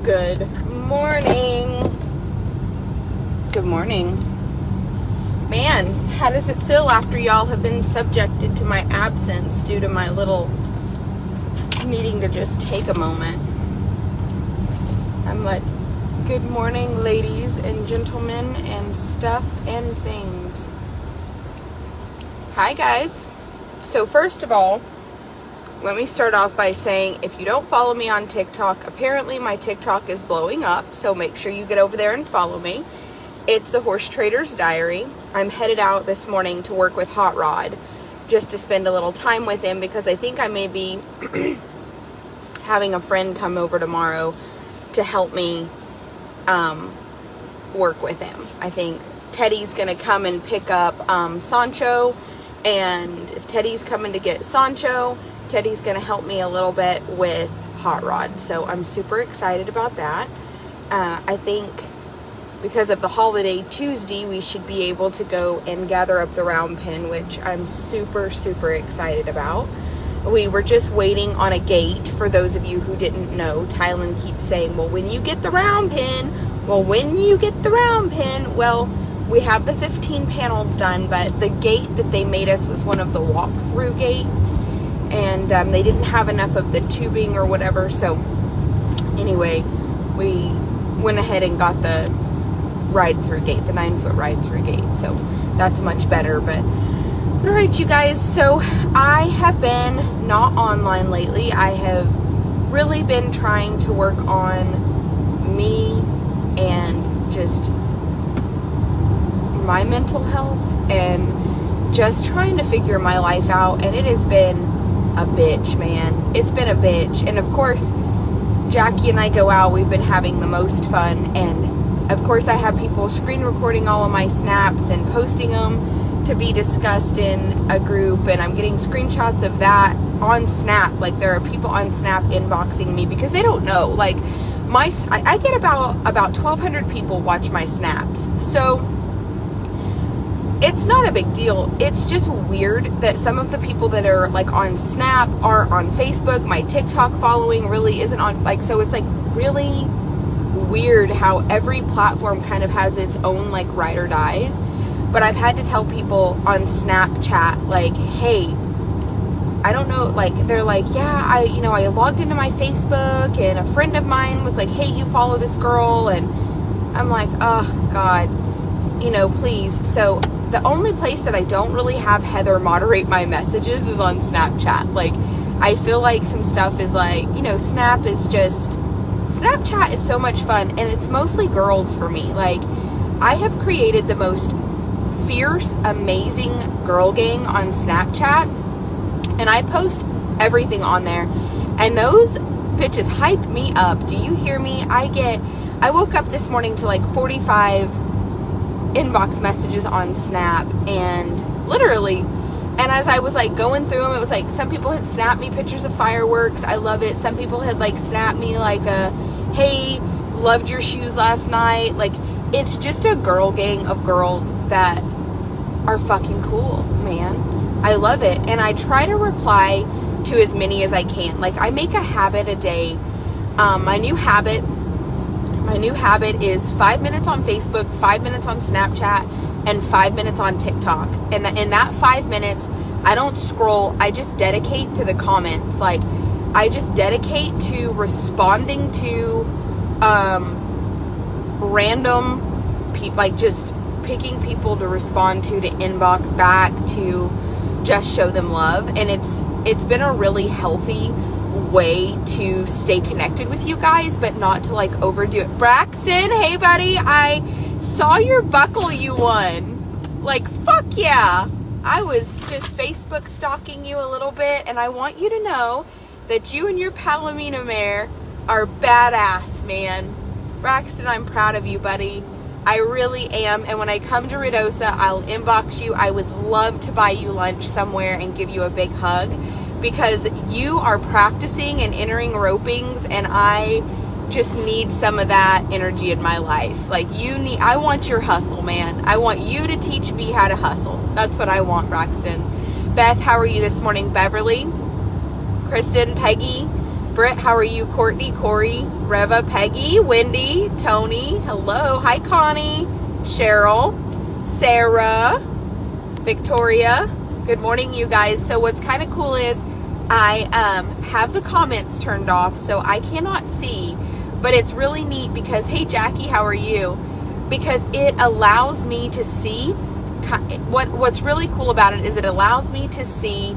Good morning. Good morning. Man, how does it feel after y'all have been subjected to my absence due to my little needing to just take a moment? I'm like, good morning, ladies and gentlemen and stuff and things. Hi, guys. So first of all, let me start off by saying, if you don't follow me on TikTok, apparently my TikTok is blowing up, so make sure you get over there and follow me. It's the Horse Trader's Diary. I'm headed out this morning to work with Hot Rod, just to spend a little time with him, because I think I may be having a friend come over tomorrow to help me work with him. I think Teddy's going to come and pick up Sancho, and if Teddy's coming to get Sancho, Teddy's going to help me a little bit with Hot Rod, so I'm super excited about that. I think because of the holiday Tuesday, we should be able to go and gather up the round pin, which I'm super, super excited about. We were just waiting on a gate. For those of you who didn't know, Tylen keeps saying, well, when you get the round pin, well, we have the 15 panels done, but the gate that they made us was one of the walk-through gates, and they didn't have enough of the tubing or whatever, so anyway, we went ahead and got the ride-through gate, the 9-foot ride-through gate, so that's much better. But all right, you guys, so I have been not online lately. I have really been trying to work on me and just my mental health and just trying to figure my life out, and it has been a bitch, man. It's been a bitch. And of course, Jackie and I go out, we've been having the most fun, and of course I have people screen recording all of my snaps and posting them to be discussed in a group, and I'm getting screenshots of that on Snap. Like, there are people on Snap inboxing me because they don't know, like, I get about 1,200 people watch my snaps, so it's not a big deal. It's just weird that some of the people that are like on Snap are on Facebook. My TikTok following really isn't on, like, so it's like really weird how every platform kind of has its own like ride or dies. But I've had to tell people on Snapchat, like, hey, I don't know, like, they're like, yeah, I logged into my Facebook and a friend of mine was like, hey, you follow this girl, and I'm like, oh God, please. So the only place that I don't really have Heather moderate my messages is on Snapchat. Like, I feel like some stuff is like, Snapchat is so much fun, and it's mostly girls for me. Like, I have created the most fierce, amazing girl gang on Snapchat, and I post everything on there, and those bitches hype me up. Do you hear me? I woke up this morning to like 45 inbox messages on Snap, and literally, and as I was like going through them, it was like some people had snapped me pictures of fireworks. I love it. Some people had like snapped me like hey, loved your shoes last night. Like, it's just a girl gang of girls that are fucking cool, man. I love it, and I try to reply to as many as I can. Like, I make a habit a day. My new habit is 5 minutes on Facebook, 5 minutes on Snapchat, and 5 minutes on TikTok. And in that 5 minutes, I don't scroll. I just dedicate to the comments. Like, I just dedicate to responding to random people, like just picking people to respond to inbox back, to just show them love. And it's been a really healthy way to stay connected with you guys, but not to like overdo it. Braxton, hey buddy, I saw your buckle you won. Like, fuck yeah. I was just Facebook stalking you a little bit, and I want you to know that you and your Palomino mare are badass, man. Braxton, I'm proud of you, buddy. I really am. And when I come to Ruidoso, I'll inbox you. I would love to buy you lunch somewhere and give you a big hug, because you are practicing and entering ropings, and I just need some of that energy in my life. Like, I want your hustle, man. I want you to teach me how to hustle. That's what I want, Braxton. Beth, how are you this morning? Beverly, Kristen, Peggy, Britt, how are you? Courtney, Corey, Reva, Peggy, Wendy, Tony, hello. Hi, Connie, Cheryl, Sarah, Victoria. Good morning, you guys. So what's kind of cool is I have the comments turned off, so I cannot see, but it's really neat because, hey, Jackie, how are you? Because it allows me to see, what's really cool about it is it allows me to see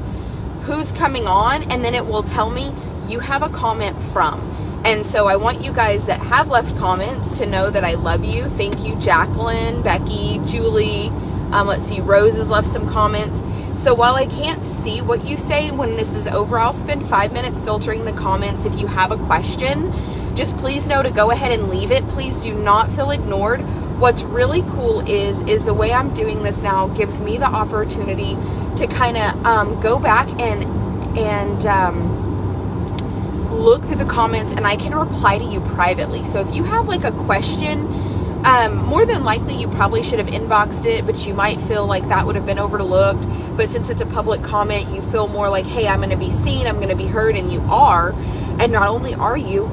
who's coming on, and then it will tell me you have a comment from. And so I want you guys that have left comments to know that I love you. Thank you, Jacqueline, Becky, Julie. Let's see, Rose has left some comments. So while I can't see what you say when this is over, I'll spend 5 minutes filtering the comments. If you have a question, just please know to go ahead and leave it. Please do not feel ignored. What's really cool is the way I'm doing this now gives me the opportunity to kind of go back and look through the comments, and I can reply to you privately. So if you have like a question, more than likely you probably should have inboxed it, but you might feel like that would have been overlooked. But since it's a public comment, you feel more like, hey, I'm going to be seen, I'm going to be heard, and you are. And not only are you're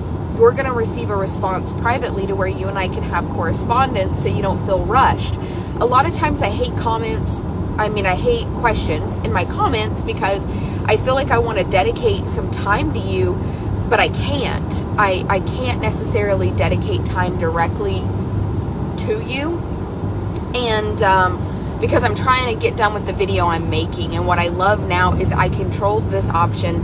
going to receive a response privately to where you and I can have correspondence, so you don't feel rushed. A lot of times I hate comments. I hate questions in my comments because I feel like I want to dedicate some time to you, but I can't. I can't necessarily dedicate time directly to you. And because I'm trying to get done with the video I'm making. And what I love now is I controlled this option,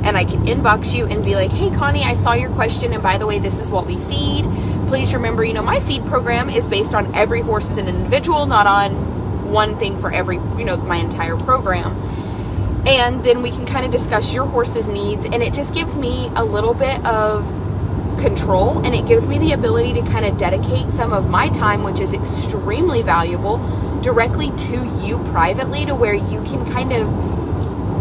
and I can inbox you and be like, hey, Connie, I saw your question, and by the way, this is what we feed. Please remember, my feed program is based on every horse as an individual, not on one thing for every, my entire program. And then we can kind of discuss your horse's needs, and it just gives me a little bit of control, and it gives me the ability to kind of dedicate some of my time, which is extremely valuable, directly to you privately, to where you can kind of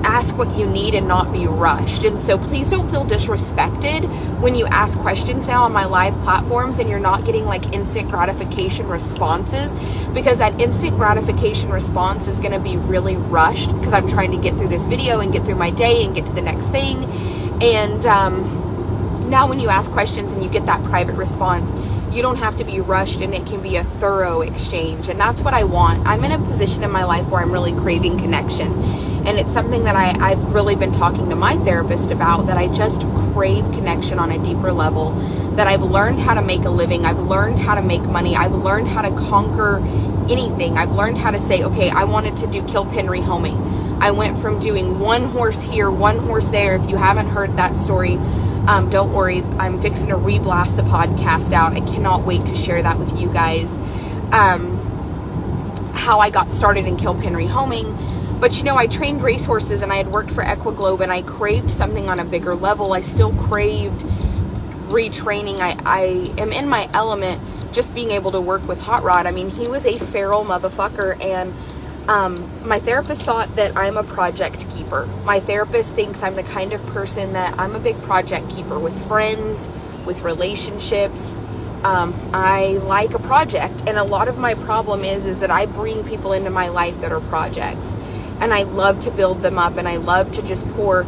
ask what you need and not be rushed. And so please don't feel disrespected when you ask questions now on my live platforms and you're not getting like instant gratification responses, because that instant gratification response is going to be really rushed because I'm trying to get through this video and get through my day and get to the next thing. And now when you ask questions and you get that private response, you don't have to be rushed, and it can be a thorough exchange. And that's what I want. I'm in a position in my life where I'm really craving connection. And it's something that I've really been talking to my therapist about, that I just crave connection on a deeper level, that I've learned how to make a living. I've learned how to make money. I've learned how to conquer anything. I've learned how to say, okay, I wanted to do kill pen rehoming. I went from doing one horse here, one horse there. If you haven't heard that story, don't worry, I'm fixing to reblast the podcast out. I cannot wait to share that with you guys. How I got started in kill pen rehoming. But I trained racehorses, and I had worked for Equiglobe, and I craved something on a bigger level. I still craved retraining. I am in my element just being able to work with Hot Rod. He was a feral motherfucker, and my therapist thought that I'm a project keeper. My therapist thinks I'm the kind of person that I'm a big project keeper with friends, with relationships. I like a project, and a lot of my problem is that I bring people into my life that are projects, and I love to build them up, and I love to just pour.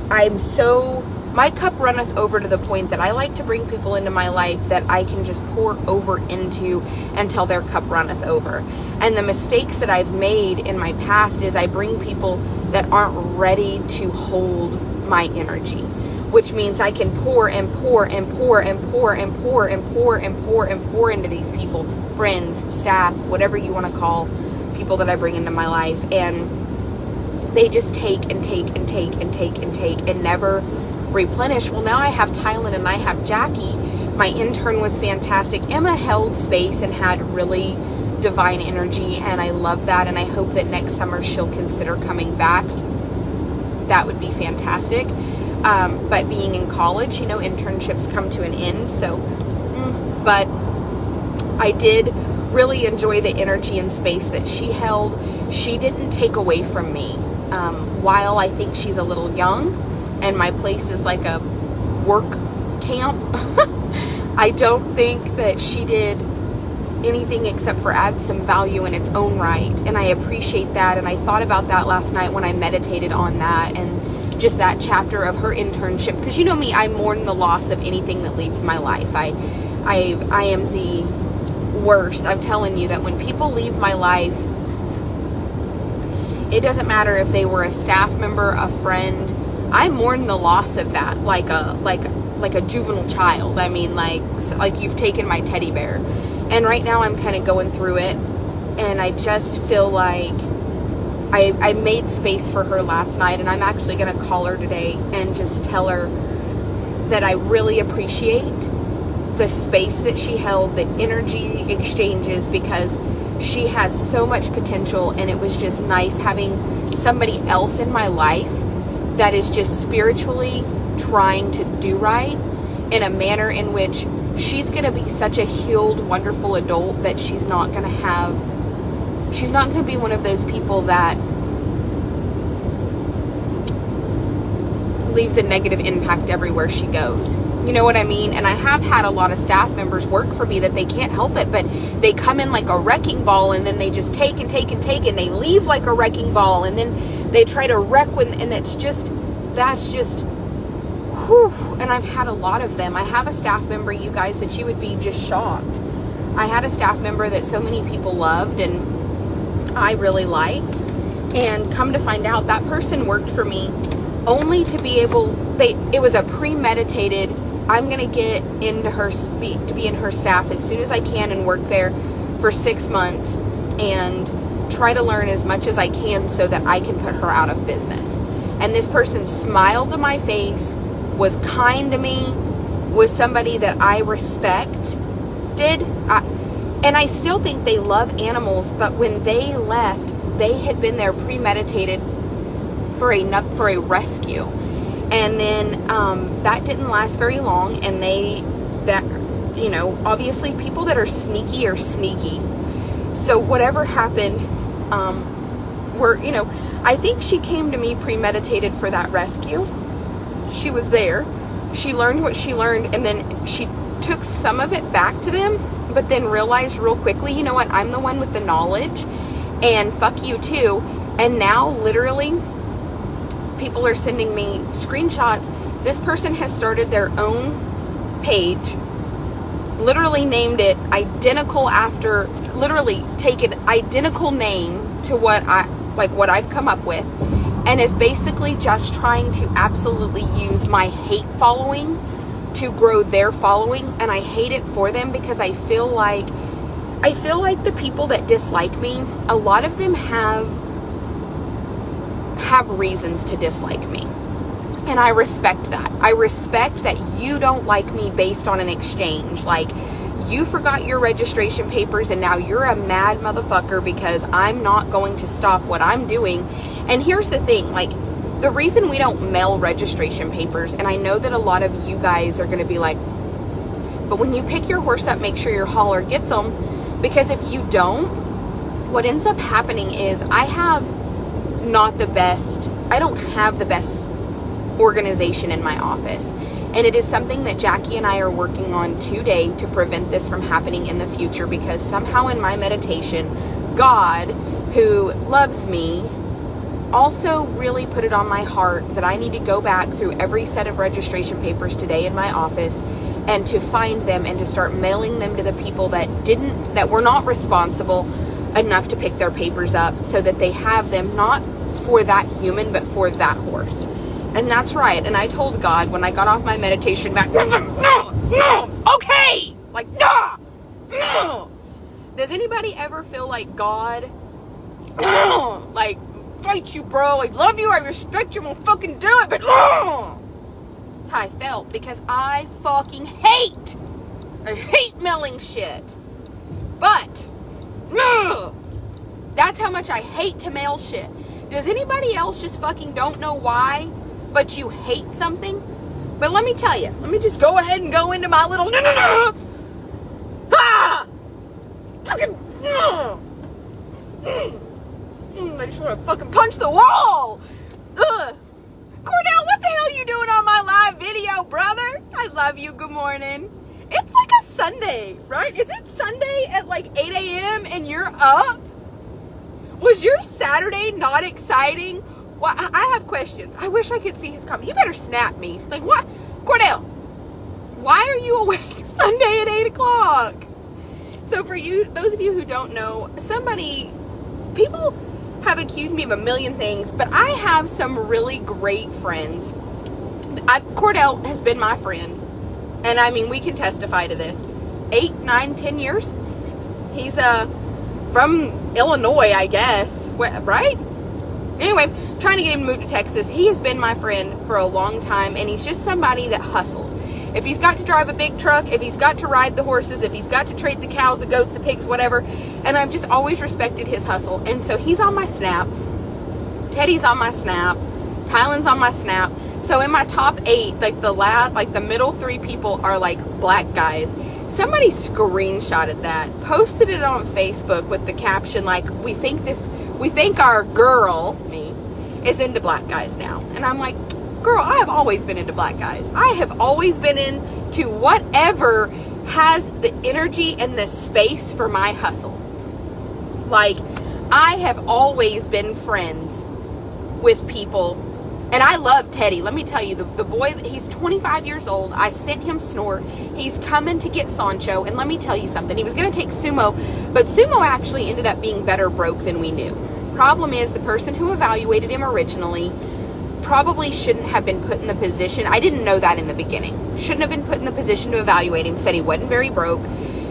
My cup runneth over to the point that I like to bring people into my life that I can just pour over into until their cup runneth over. And the mistakes that I've made in my past is I bring people that aren't ready to hold my energy, which means I can pour and pour and pour and pour and pour and pour and pour and pour into these people, friends, staff, whatever you want to call people that I bring into my life. And they just take and take and take and take and take and never replenish. Well, now I have Tylen and I have Jackie. My intern was fantastic. Emma held space and had really divine energy, and I love that, and I hope that next summer she'll consider coming back. That would be fantastic. But being in college, internships come to an end, so but I did really enjoy the energy and space that she held. She didn't take away from me. While I think she's a little young and my place is like a work camp, I don't think that she did anything except for add some value in its own right, and I appreciate that. And I thought about that last night when I meditated on that, and just that chapter of her internship. Because you know me, I mourn the loss of anything that leaves my life. I am the worst. I'm telling you that when people leave my life, it doesn't matter if they were a staff member, a friend. I mourn the loss of that like a juvenile child. I mean, like you've taken my teddy bear. And right now I'm kind of going through it, and I just feel like I made space for her last night, and I'm actually going to call her today and just tell her that I really appreciate the space that she held, the energy exchanges, because she has so much potential, and it was just nice having somebody else in my life that is just spiritually trying to do right in a manner in which she's going to be such a healed, wonderful adult that she's not going to be one of those people that leaves a negative impact everywhere she goes. You know what I mean? And I have had a lot of staff members work for me that they can't help it, but they come in like a wrecking ball, and then they just take and take and take, and they leave like a wrecking ball, and then they try to wreck and that's just whew. And I've had a lot of them. I have a staff member, you guys, that you would be just shocked. I had a staff member that so many people loved and I really liked, and come to find out that person worked for me only to be it was a premeditated, I'm going to get into to be in her staff as soon as I can and work there for 6 months and try to learn as much as I can so that I can put her out of business. And this person smiled to my face, was kind to me, was somebody that I respected. And I still think they love animals, but when they left, they had been there premeditated for a rescue. And then that didn't last very long, and obviously people that are sneaky are sneaky. So whatever happened, I think she came to me premeditated for that rescue. She was there. She learned what she learned, and then she took some of it back to them, but then realized real quickly, you know what, I'm the one with the knowledge, and fuck you too. And now literally people are sending me screenshots. This person has started their own page, literally named it literally taken identical name to what I've come up with, and is basically just trying to absolutely use my hate following to grow their following. And I hate it for them, because I feel like the people that dislike me, a lot of them have reasons to dislike me. And I respect that. I respect that you don't like me based on an exchange. Like, you forgot your registration papers and now you're a mad motherfucker because I'm not going to stop what I'm doing. And here's the thing, like, the reason we don't mail registration papers, and I know that a lot of you guys are going to be like, but when you pick your horse up, make sure your hauler gets them. Because if you don't, what ends up happening is I don't have the best organization in my office. And it is something that Jackie and I are working on today to prevent this from happening in the future, because somehow in my meditation, God, who loves me, also really put it on my heart that I need to go back through every set of registration papers today in my office and to find them and to start mailing them to the people that were not responsible enough to pick their papers up, so that they have them not for that human, but for that horse. And that's right. And I told God when I got off my meditation back, no, okay, like, no. Does anybody ever feel like God, like, fight you, bro, I love you, I respect you, I'm gonna fucking do it, but that's how I felt, because I fucking hate mailing shit. But that's how much I hate to mail shit. Does anybody else just fucking don't know why, but you hate something? But let me tell you, let me just go ahead and go into my little fucking I just want to fucking punch the wall. Cordell, what the hell are you doing on my live video, brother? I love you. Good morning. It's like a Sunday, right? Is it Sunday at like 8 a.m. and you're up? Was your Saturday not exciting? Well, I have questions. I wish I could see his comment. You better snap me. Like, what? Cordell, why are you awake Sunday at 8 o'clock? So for you, those of you who don't know, people have accused me of a million things, but I have some really great friends. Cordell has been my friend, and I mean, we can testify to this. 8, 9, 10 years. He's from Illinois, I guess, right? Anyway, trying to get him to move to Texas. He has been my friend for a long time, and he's just somebody that hustles. If he's got to drive a big truck, if he's got to ride the horses, if he's got to trade the cows, the goats, the pigs, whatever, and I've just always respected his hustle. And so he's on my Snap. Teddy's on my Snap. Tylen's on my Snap. So in my top 8, like the middle 3 people are like black guys. Somebody screenshotted that, posted it on Facebook with the caption like, we think our girl, me, is into black guys now. And I'm like, girl, I have always been into black guys. I have always been into whatever has the energy and the space for my hustle. Like, I have always been friends with people. And I love Teddy. Let me tell you, the boy, he's 25 years old. I sent him Snort. He's coming to get Sancho. And let me tell you something. He was going to take Sumo, but Sumo actually ended up being better broke than we knew. Problem is, the person who evaluated him originally probably shouldn't have been put in the position. I didn't know that in the beginning. Shouldn't have been put in the position to evaluate him. Said he wasn't very broke.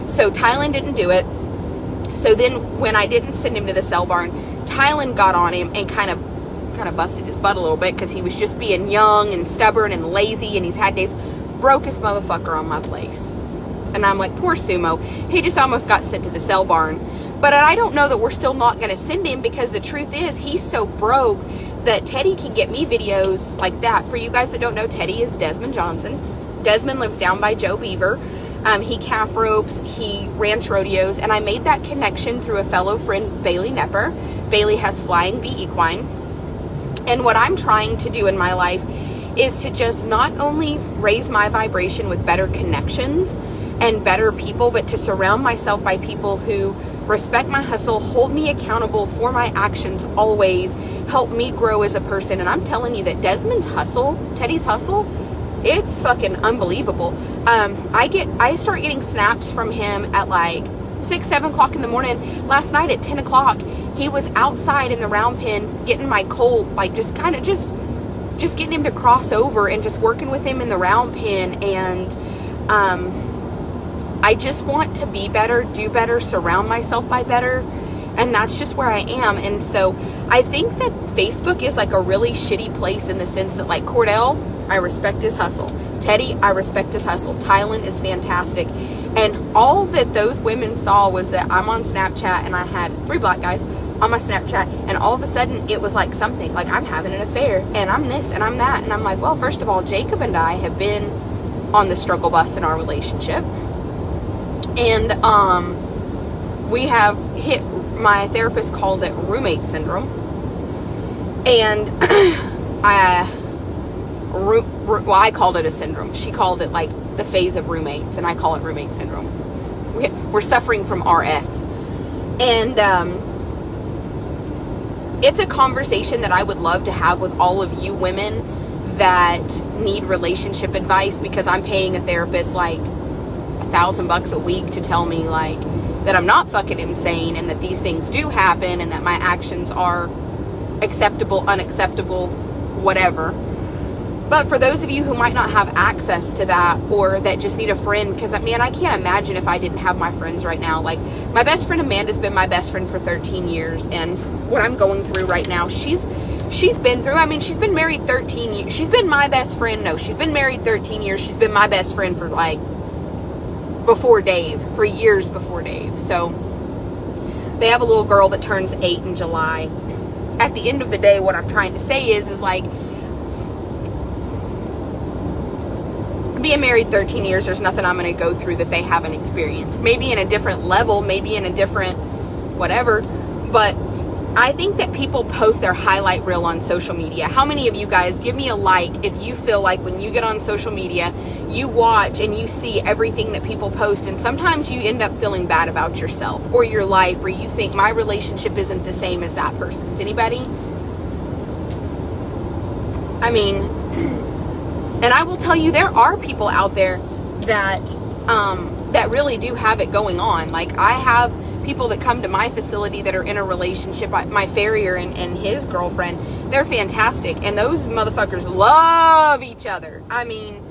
So Tylen didn't do it. So then when I didn't send him to the sell barn, Tylen got on him and kind of busted his butt a little bit because he was just being young and stubborn and lazy, and he's had days. Brokest motherfucker on my place. And I'm like, poor Sumo. He just almost got sent to the sell barn. But I don't know that we're still not going to send him, because the truth is he's so broke that Teddy can get me videos like that. For you guys that don't know, Teddy is Desmond Johnson. Desmond lives down by Joe Beaver. He calf ropes, he ranch rodeos, and I made that connection through a fellow friend, Bailey Nepper. Bailey has Flying Bee Equine. And what I'm trying to do in my life is to just not only raise my vibration with better connections and better people, but to surround myself by people who respect my hustle, hold me accountable for my actions always, help me grow as a person. And I'm telling you that Desmond's hustle, Teddy's hustle, it's fucking unbelievable. I start getting snaps from him at like 6, 7 o'clock in the morning. Last night at 10 o'clock, he was outside in the round pen getting my colt, like just getting him to cross over and just working with him in the round pen. And I just want to be better, do better, surround myself by better. And that's just where I am. And so I think that Facebook is like a really shitty place in the sense that, like, Cordell, I respect his hustle. Teddy, I respect his hustle. Tylen is fantastic. And all that those women saw was that I'm on Snapchat and I had 3 black guys on my Snapchat, and all of a sudden it was like something, like I'm having an affair and I'm this and I'm that. And I'm like, well, first of all, Jacob and I have been on the struggle bus in our relationship. And we have hit, my therapist calls it roommate syndrome. And I called it a syndrome. She called it like the phase of roommates, and I call it roommate syndrome. We're suffering from RS. And it's a conversation that I would love to have with all of you women that need relationship advice, because I'm paying a therapist like $1,000 a week to tell me like that I'm not fucking insane, and that these things do happen, and that my actions are acceptable, unacceptable, whatever. But for those of you who might not have access to that, or that just need a friend, because man, I can't imagine if I didn't have my friends right now. Like, my best friend Amanda's been my best friend for 13 years, and what I'm going through right now, she's been through. I mean, she's been married 13 years. She's been my best friend. No, she's been married 13 years. She's been my best friend for like before Dave, for years before Dave. So they have a little girl that turns 8 in July. At the end of the day, what I'm trying to say is like, being married 13 years, there's nothing I'm going to go through that they haven't experienced. Maybe in a different level, maybe in a different whatever. But I think that people post their highlight reel on social media. How many of you guys, give me a like if you feel like when you get on social media, you watch and you see everything that people post, and sometimes you end up feeling bad about yourself or your life, or you think my relationship isn't the same as that person's. Anybody? I mean, and I will tell you, there are people out there that that really do have it going on. Like, I have people that come to my facility that are in a relationship. My farrier and his girlfriend, they're fantastic, and those motherfuckers love each other. I mean,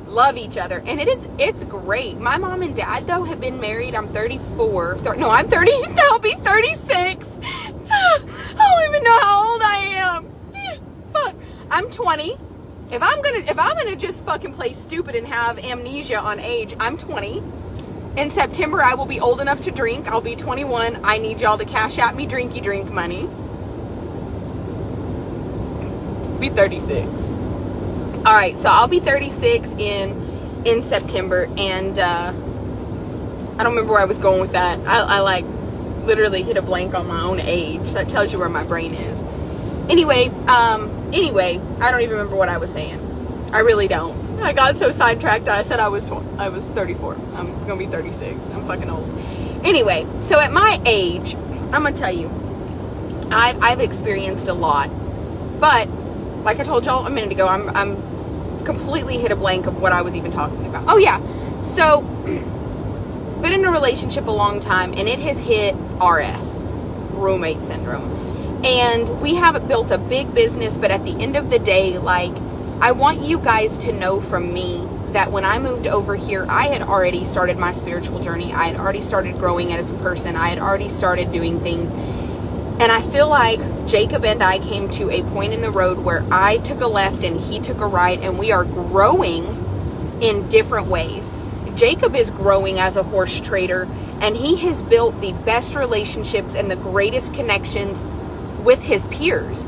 love each other, and it's great. My mom and dad, though, have been married. I'm 34. I'm 30. I'll be 36. I don't even know how old I am. Fuck. I'm 20. If I'm gonna just fucking play stupid and have amnesia on age, I'm 20. In September, I will be old enough to drink. I'll be 21. I need y'all to cash out me drinky drink money. Be 36. All right, so I'll be 36 in September, and I don't remember where I was going with that. I like literally hit a blank on my own age. That tells you where my brain is. Anyway, I don't even remember what I was saying. I really don't. I got so sidetracked. I said I was 34. I'm gonna be 36. I'm fucking old. Anyway, so at my age, I'm gonna tell you, I've experienced a lot, but like I told y'all a minute ago, I'm completely hit a blank of what I was even talking about. Oh yeah, so been in a relationship a long time, and it has hit RS, roommate syndrome, and we have built a big business. But at the end of the day, like, I want you guys to know from me that when I moved over here, I had already started my spiritual journey. I had already started growing as a person. I had already started doing things. And I feel like Jacob and I came to a point in the road where I took a left and he took a right, and we are growing in different ways. Jacob is growing as a horse trader, and he has built the best relationships and the greatest connections with his peers.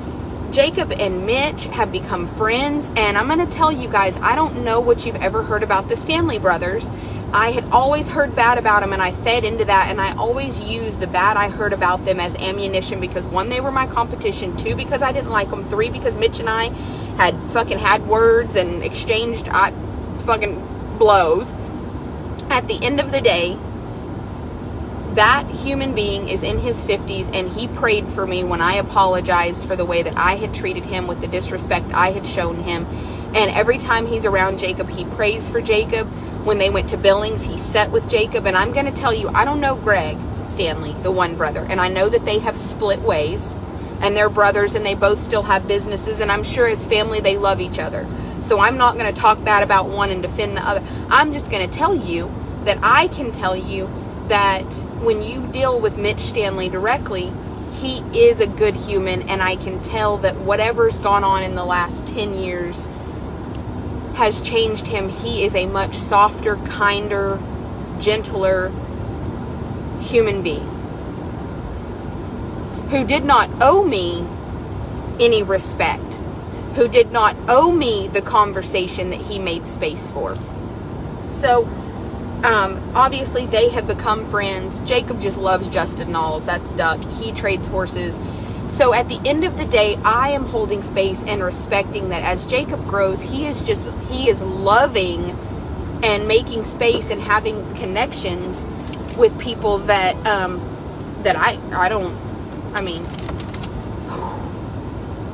Jacob and Mitch have become friends, and I'm going to tell you guys, I don't know what you've ever heard about the Stanley brothers. I had always heard bad about them, and I fed into that, and I always used the bad I heard about them as ammunition, because 1, they were my competition, 2, because I didn't like them, 3, because Mitch and I had words and exchanged fucking blows. At the end of the day, that human being is in his 50s, and he prayed for me when I apologized for the way that I had treated him, with the disrespect I had shown him. And every time he's around Jacob, he prays for Jacob. When they went to Billings, he sat with Jacob. And I'm going to tell you, I don't know Greg Stanley, the one brother, and I know that they have split ways, and they're brothers, and they both still have businesses, and I'm sure as family they love each other. So I'm not going to talk bad about one and defend the other. I'm just going to tell you that I can tell you that when you deal with Mitch Stanley directly, he is a good human, and I can tell that whatever's gone on in the last 10 years has changed him. He is a much softer, kinder, gentler human being who did not owe me any respect, who did not owe me the conversation that he made space for. So obviously they have become friends. Jacob just loves Justin Knowles. That's Duck. He trades horses. So at the end of the day, I am holding space and respecting that as Jacob grows, he is loving and making space and having connections with people that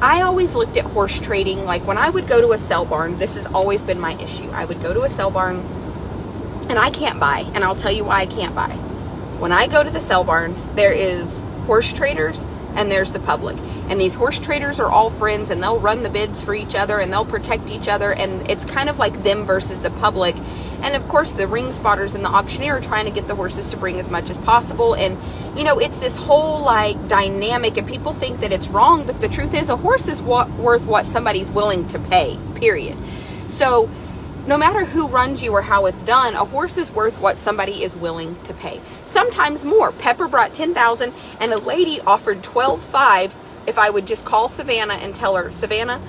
I always looked at horse trading, like when I would go to a sell barn, this has always been my issue. I would go to a sell barn, and I can't buy, and I'll tell you why I can't buy. When I go to the sell barn, there is horse traders and there's the public. And these horse traders are all friends, and they'll run the bids for each other, and they'll protect each other, and it's kind of like them versus the public. And of course, the ring spotters and the auctioneer are trying to get the horses to bring as much as possible. And, you know, it's this whole like dynamic, and people think that it's wrong, but the truth is a horse is worth what somebody's willing to pay, period. So no matter who runs you or how it's done, a horse is worth what somebody is willing to pay. Sometimes more. Pepper brought $10,000, and a lady offered $12,500 if I would just call Savannah and tell her, Savannah,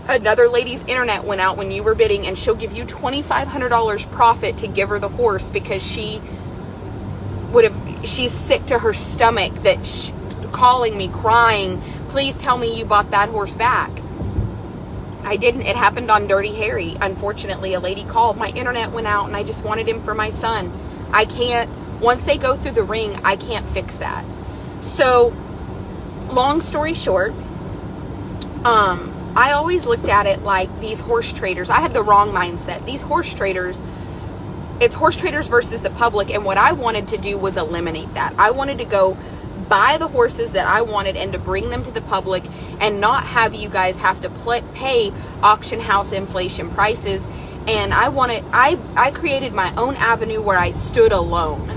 another lady's internet went out when you were bidding, and she'll give you $2,500 profit to give her the horse, because she's sick to her stomach that calling me crying, please tell me you bought that horse back. I didn't. It happened on Dirty Harry. Unfortunately, a lady called. My internet went out, and I just wanted him for my son. I can't, once they go through the ring, I can't fix that. So, long story short, I always looked at it like these horse traders. I had the wrong mindset. These horse traders, it's horse traders versus the public. And what I wanted to do was eliminate that. I wanted to go buy the horses that I wanted and to bring them to the public and not have you guys have to pay auction house inflation prices. And I created my own avenue where I stood alone.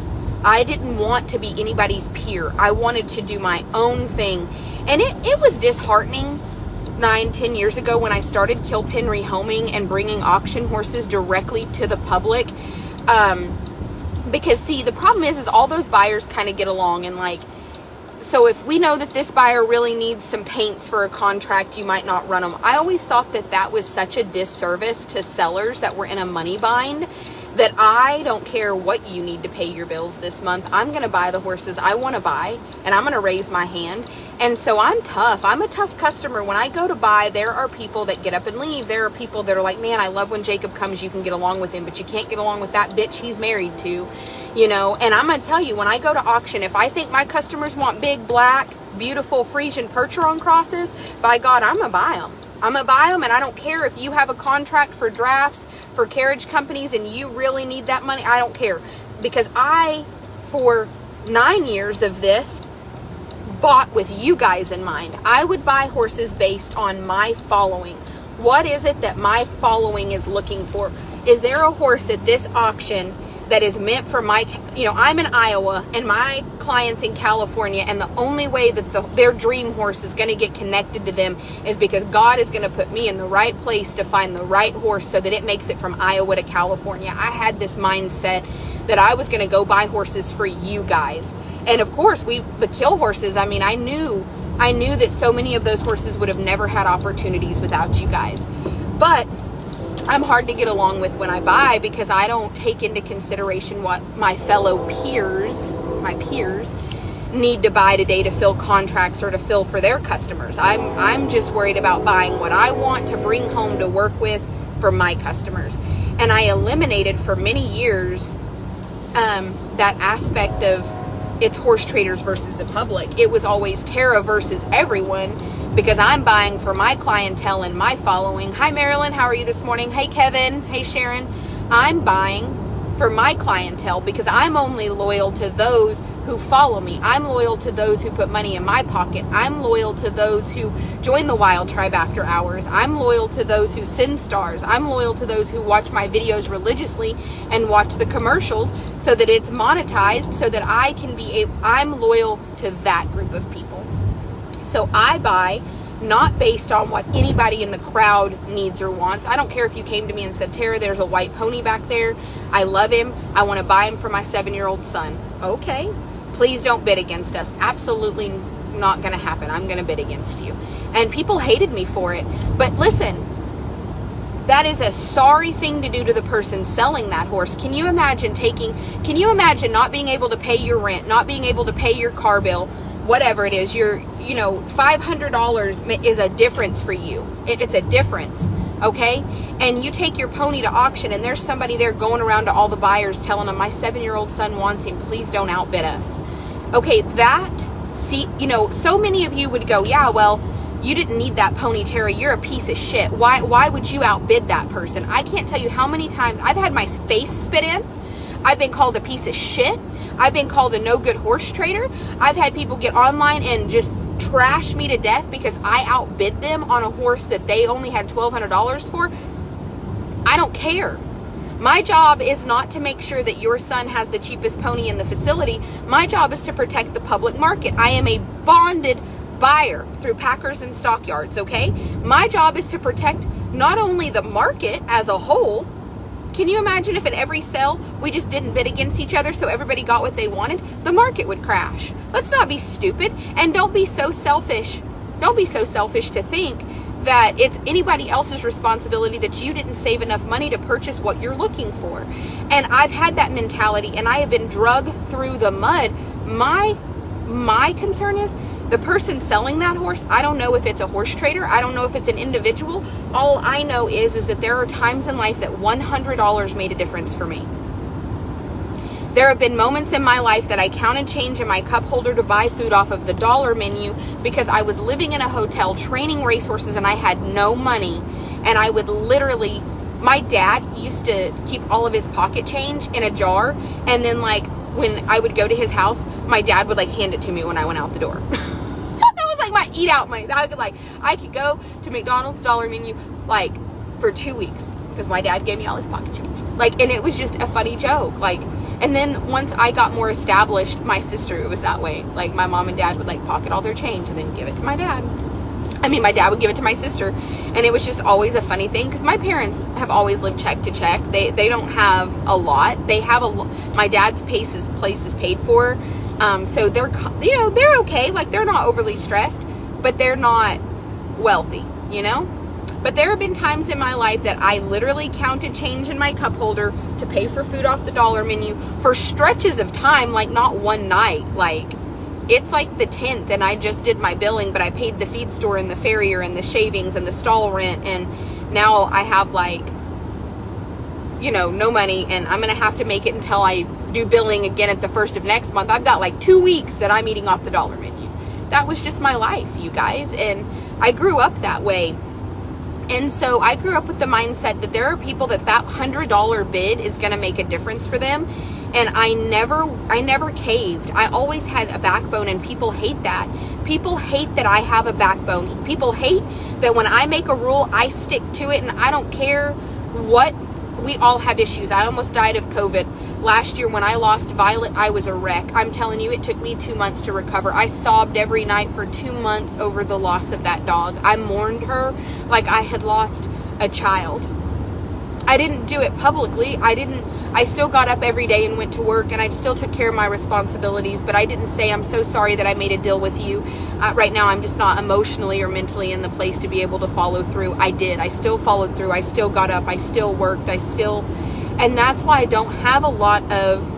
I didn't want to be anybody's peer. I wanted to do my own thing. And it was disheartening 9-10 years ago when I started Kilpin Rehoming and bringing auction horses directly to the public. Because see, the problem is all those buyers kind of get along, and like, so if we know that this buyer really needs some paints for a contract, you might not run them. I always thought that that was such a disservice to sellers that were in a money bind, that I don't care what you need to pay your bills this month. I'm going to buy the horses I want to buy, and I'm going to raise my hand. And so I'm tough. I'm a tough customer. When I go to buy, there are people that get up and leave. There are people that are like, man, I love when Jacob comes, you can get along with him, but you can't get along with that bitch he's married to, you know. And I'm going to tell you, when I go to auction, if I think my customers want big, black, beautiful Frisian Percheron crosses, by God, I'm going to buy them. I'm going to buy them, and I don't care if you have a contract for drafts for carriage companies and you really need that money. I don't care, because I, for 9 years of this, bought with you guys in mind. I would buy horses based on my following. What is it that my following is looking for? Is there a horse at this auction that is meant for my, you know, I'm in Iowa and my clients in California, and the only way that their dream horse is going to get connected to them is because God is going to put me in the right place to find the right horse so that it makes it from Iowa to California. I had this mindset that I was going to go buy horses for you guys. And of course, the kill horses, I mean, I knew that so many of those horses would have never had opportunities without you guys. But I'm hard to get along with when I buy, because I don't take into consideration what my fellow peers, my peers, need to buy today to fill contracts or to fill for their customers. I'm just worried about buying what I want to bring home to work with for my customers. And I eliminated for many years that aspect of it's horse traders versus the public. It was always Tara versus everyone, because I'm buying for my clientele and my following. Hi, Marilyn. How are you this morning? Hey, Kevin. Hey, Sharon. I'm buying for my clientele because I'm only loyal to those who follow me. I'm loyal to those who put money in my pocket. I'm loyal to those who join the Wild Tribe after hours. I'm loyal to those who send stars. I'm loyal to those who watch my videos religiously and watch the commercials so that it's monetized, so that I can be I'm loyal to that group of people. So I buy not based on what anybody in the crowd needs or wants. I don't care if you came to me and said, Tara, there's a white pony back there. I love him. I want to buy him for my 7-year-old son. Okay. Please don't bid against us. Absolutely not going to happen. I'm going to bid against you. And people hated me for it. But listen, that is a sorry thing to do to the person selling that horse. Can you imagine not being able to pay your rent, not being able to pay your car bill, whatever it is, $500 is a difference for you. It's a difference, okay? And you take your pony to auction and there's somebody there going around to all the buyers telling them, my 7-year-old son wants him, please don't outbid us. Okay, so many of you would go, yeah, well, you didn't need that pony, Tara, you're a piece of shit. Why would you outbid that person? I can't tell you how many times I've had my face spit in. I've been called a piece of shit. I've been called a no good horse trader. I've had people get online and just trash me to death because I outbid them on a horse that they only had $1,200 for. I don't care. My job is not to make sure that your son has the cheapest pony in the facility. My job is to protect the public market. I am a bonded buyer through Packers and Stockyards, okay? My job is to protect not only the market as a whole. Can you imagine if at every sale we just didn't bid against each other so everybody got what they wanted? The market would crash. Let's not be stupid, and don't be so selfish. Don't be so selfish to think that it's anybody else's responsibility that you didn't save enough money to purchase what you're looking for. And I've had that mentality, and I have been drug through the mud. My concern is the person selling that horse. I don't know if it's a horse trader. I don't know if it's an individual. All I know is that there are times in life that $100 made a difference for me. There have been moments in my life that I counted change in my cup holder to buy food off of the dollar menu because I was living in a hotel training racehorses and I had no money. And I would literally, my dad used to keep all of his pocket change in a jar. And then like when I would go to his house, my dad would like hand it to me when I went out the door. That was like my eat out money. I could go to McDonald's dollar menu like for 2 weeks because my dad gave me all his pocket change. Like, and it was just a funny joke. Like, and then once I got more established, my sister, it was that way. Like, my mom and dad would, like, pocket all their change and then give it to my dad. I mean, my dad would give it to my sister. And it was just always a funny thing because my parents have always lived check to check. They don't have a lot. They have my dad's place is paid for. So they're, you know, they're okay. Like, they're not overly stressed, but they're not wealthy, you know? But there have been times in my life that I literally counted change in my cup holder to pay for food off the dollar menu for stretches of time, like not one night. Like, it's like the 10th and I just did my billing, but I paid the feed store and the farrier and the shavings and the stall rent. And now I have like, you know, no money and I'm going to have to make it until I do billing again at the 1st of next month. I've got like 2 weeks that I'm eating off the dollar menu. That was just my life, you guys. And I grew up that way. And so I grew up with the mindset that there are people that $100 bid is going to make a difference for them. And I never caved. I always had a backbone, and people hate that. People hate that I have a backbone. People hate that when I make a rule, I stick to it, and I don't care what. We all have issues. I almost died of COVID. Last year when I lost Violet, I was a wreck. I'm telling you, it took me 2 months to recover. I sobbed every night for 2 months over the loss of that dog. I mourned her like I had lost a child. I didn't do it publicly. I still got up every day and went to work, and I still took care of my responsibilities, but I didn't say, I'm so sorry that I made a deal with you. Right now, I'm just not emotionally or mentally in the place to be able to follow through. I did. I still followed through. I still got up. I still worked. And that's why I don't have a lot of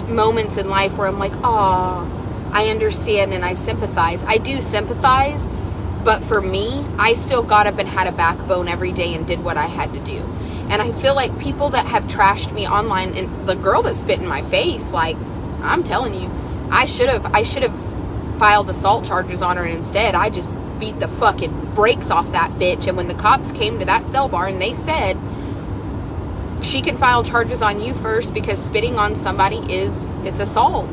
moments in life where I'm like, oh, I understand and I sympathize. I do sympathize, but for me, I still got up and had a backbone every day and did what I had to do. And I feel like people that have trashed me online, and the girl that spit in my face, like, I'm telling you, I should have filed assault charges on her, and instead I just beat the fucking brakes off that bitch. And when the cops came to that cell bar and they said, she can file charges on you first because spitting on somebody it's assault.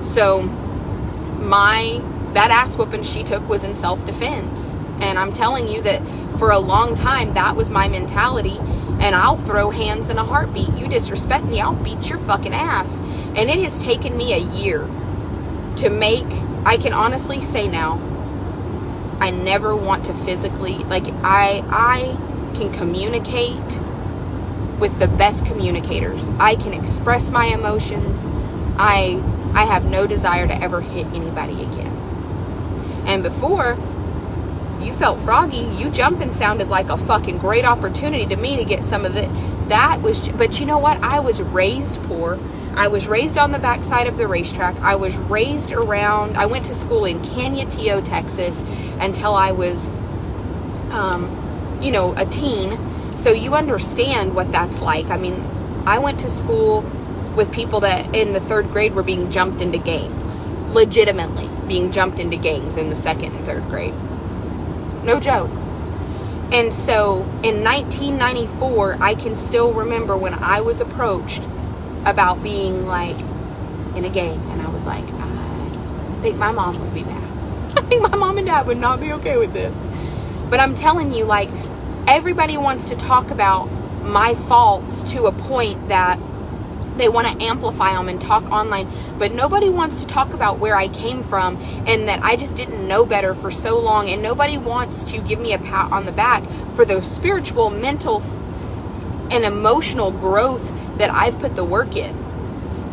So that ass whooping she took was in self-defense. And I'm telling you that for a long time, that was my mentality. And I'll throw hands in a heartbeat. You disrespect me, I'll beat your fucking ass. And it has taken me a year to make, I can honestly say now, I never want to physically, like, I can communicate with the best communicators. I can express my emotions. I have no desire to ever hit anybody again. And before, you felt froggy. You jumping sounded like a fucking great opportunity to me to get some of it. But you know what? I was raised poor. I was raised on the backside of the racetrack. I was raised around, I went to school in Canutillo, Texas until I was, a teen. So you understand what that's like. I mean, I went to school with people that in the 3rd grade were being jumped into gangs. Legitimately being jumped into gangs in the 2nd and 3rd grade. No joke. And so in 1994, I can still remember when I was approached about being like in a gang. And I was like, I think my mom would be mad. I think my mom and dad would not be okay with this. But I'm telling you, like, everybody wants to talk about my faults to a point that they want to amplify them and talk online, but nobody wants to talk about where I came from and that I just didn't know better for so long, and nobody wants to give me a pat on the back for the spiritual, mental, and emotional growth that I've put the work in.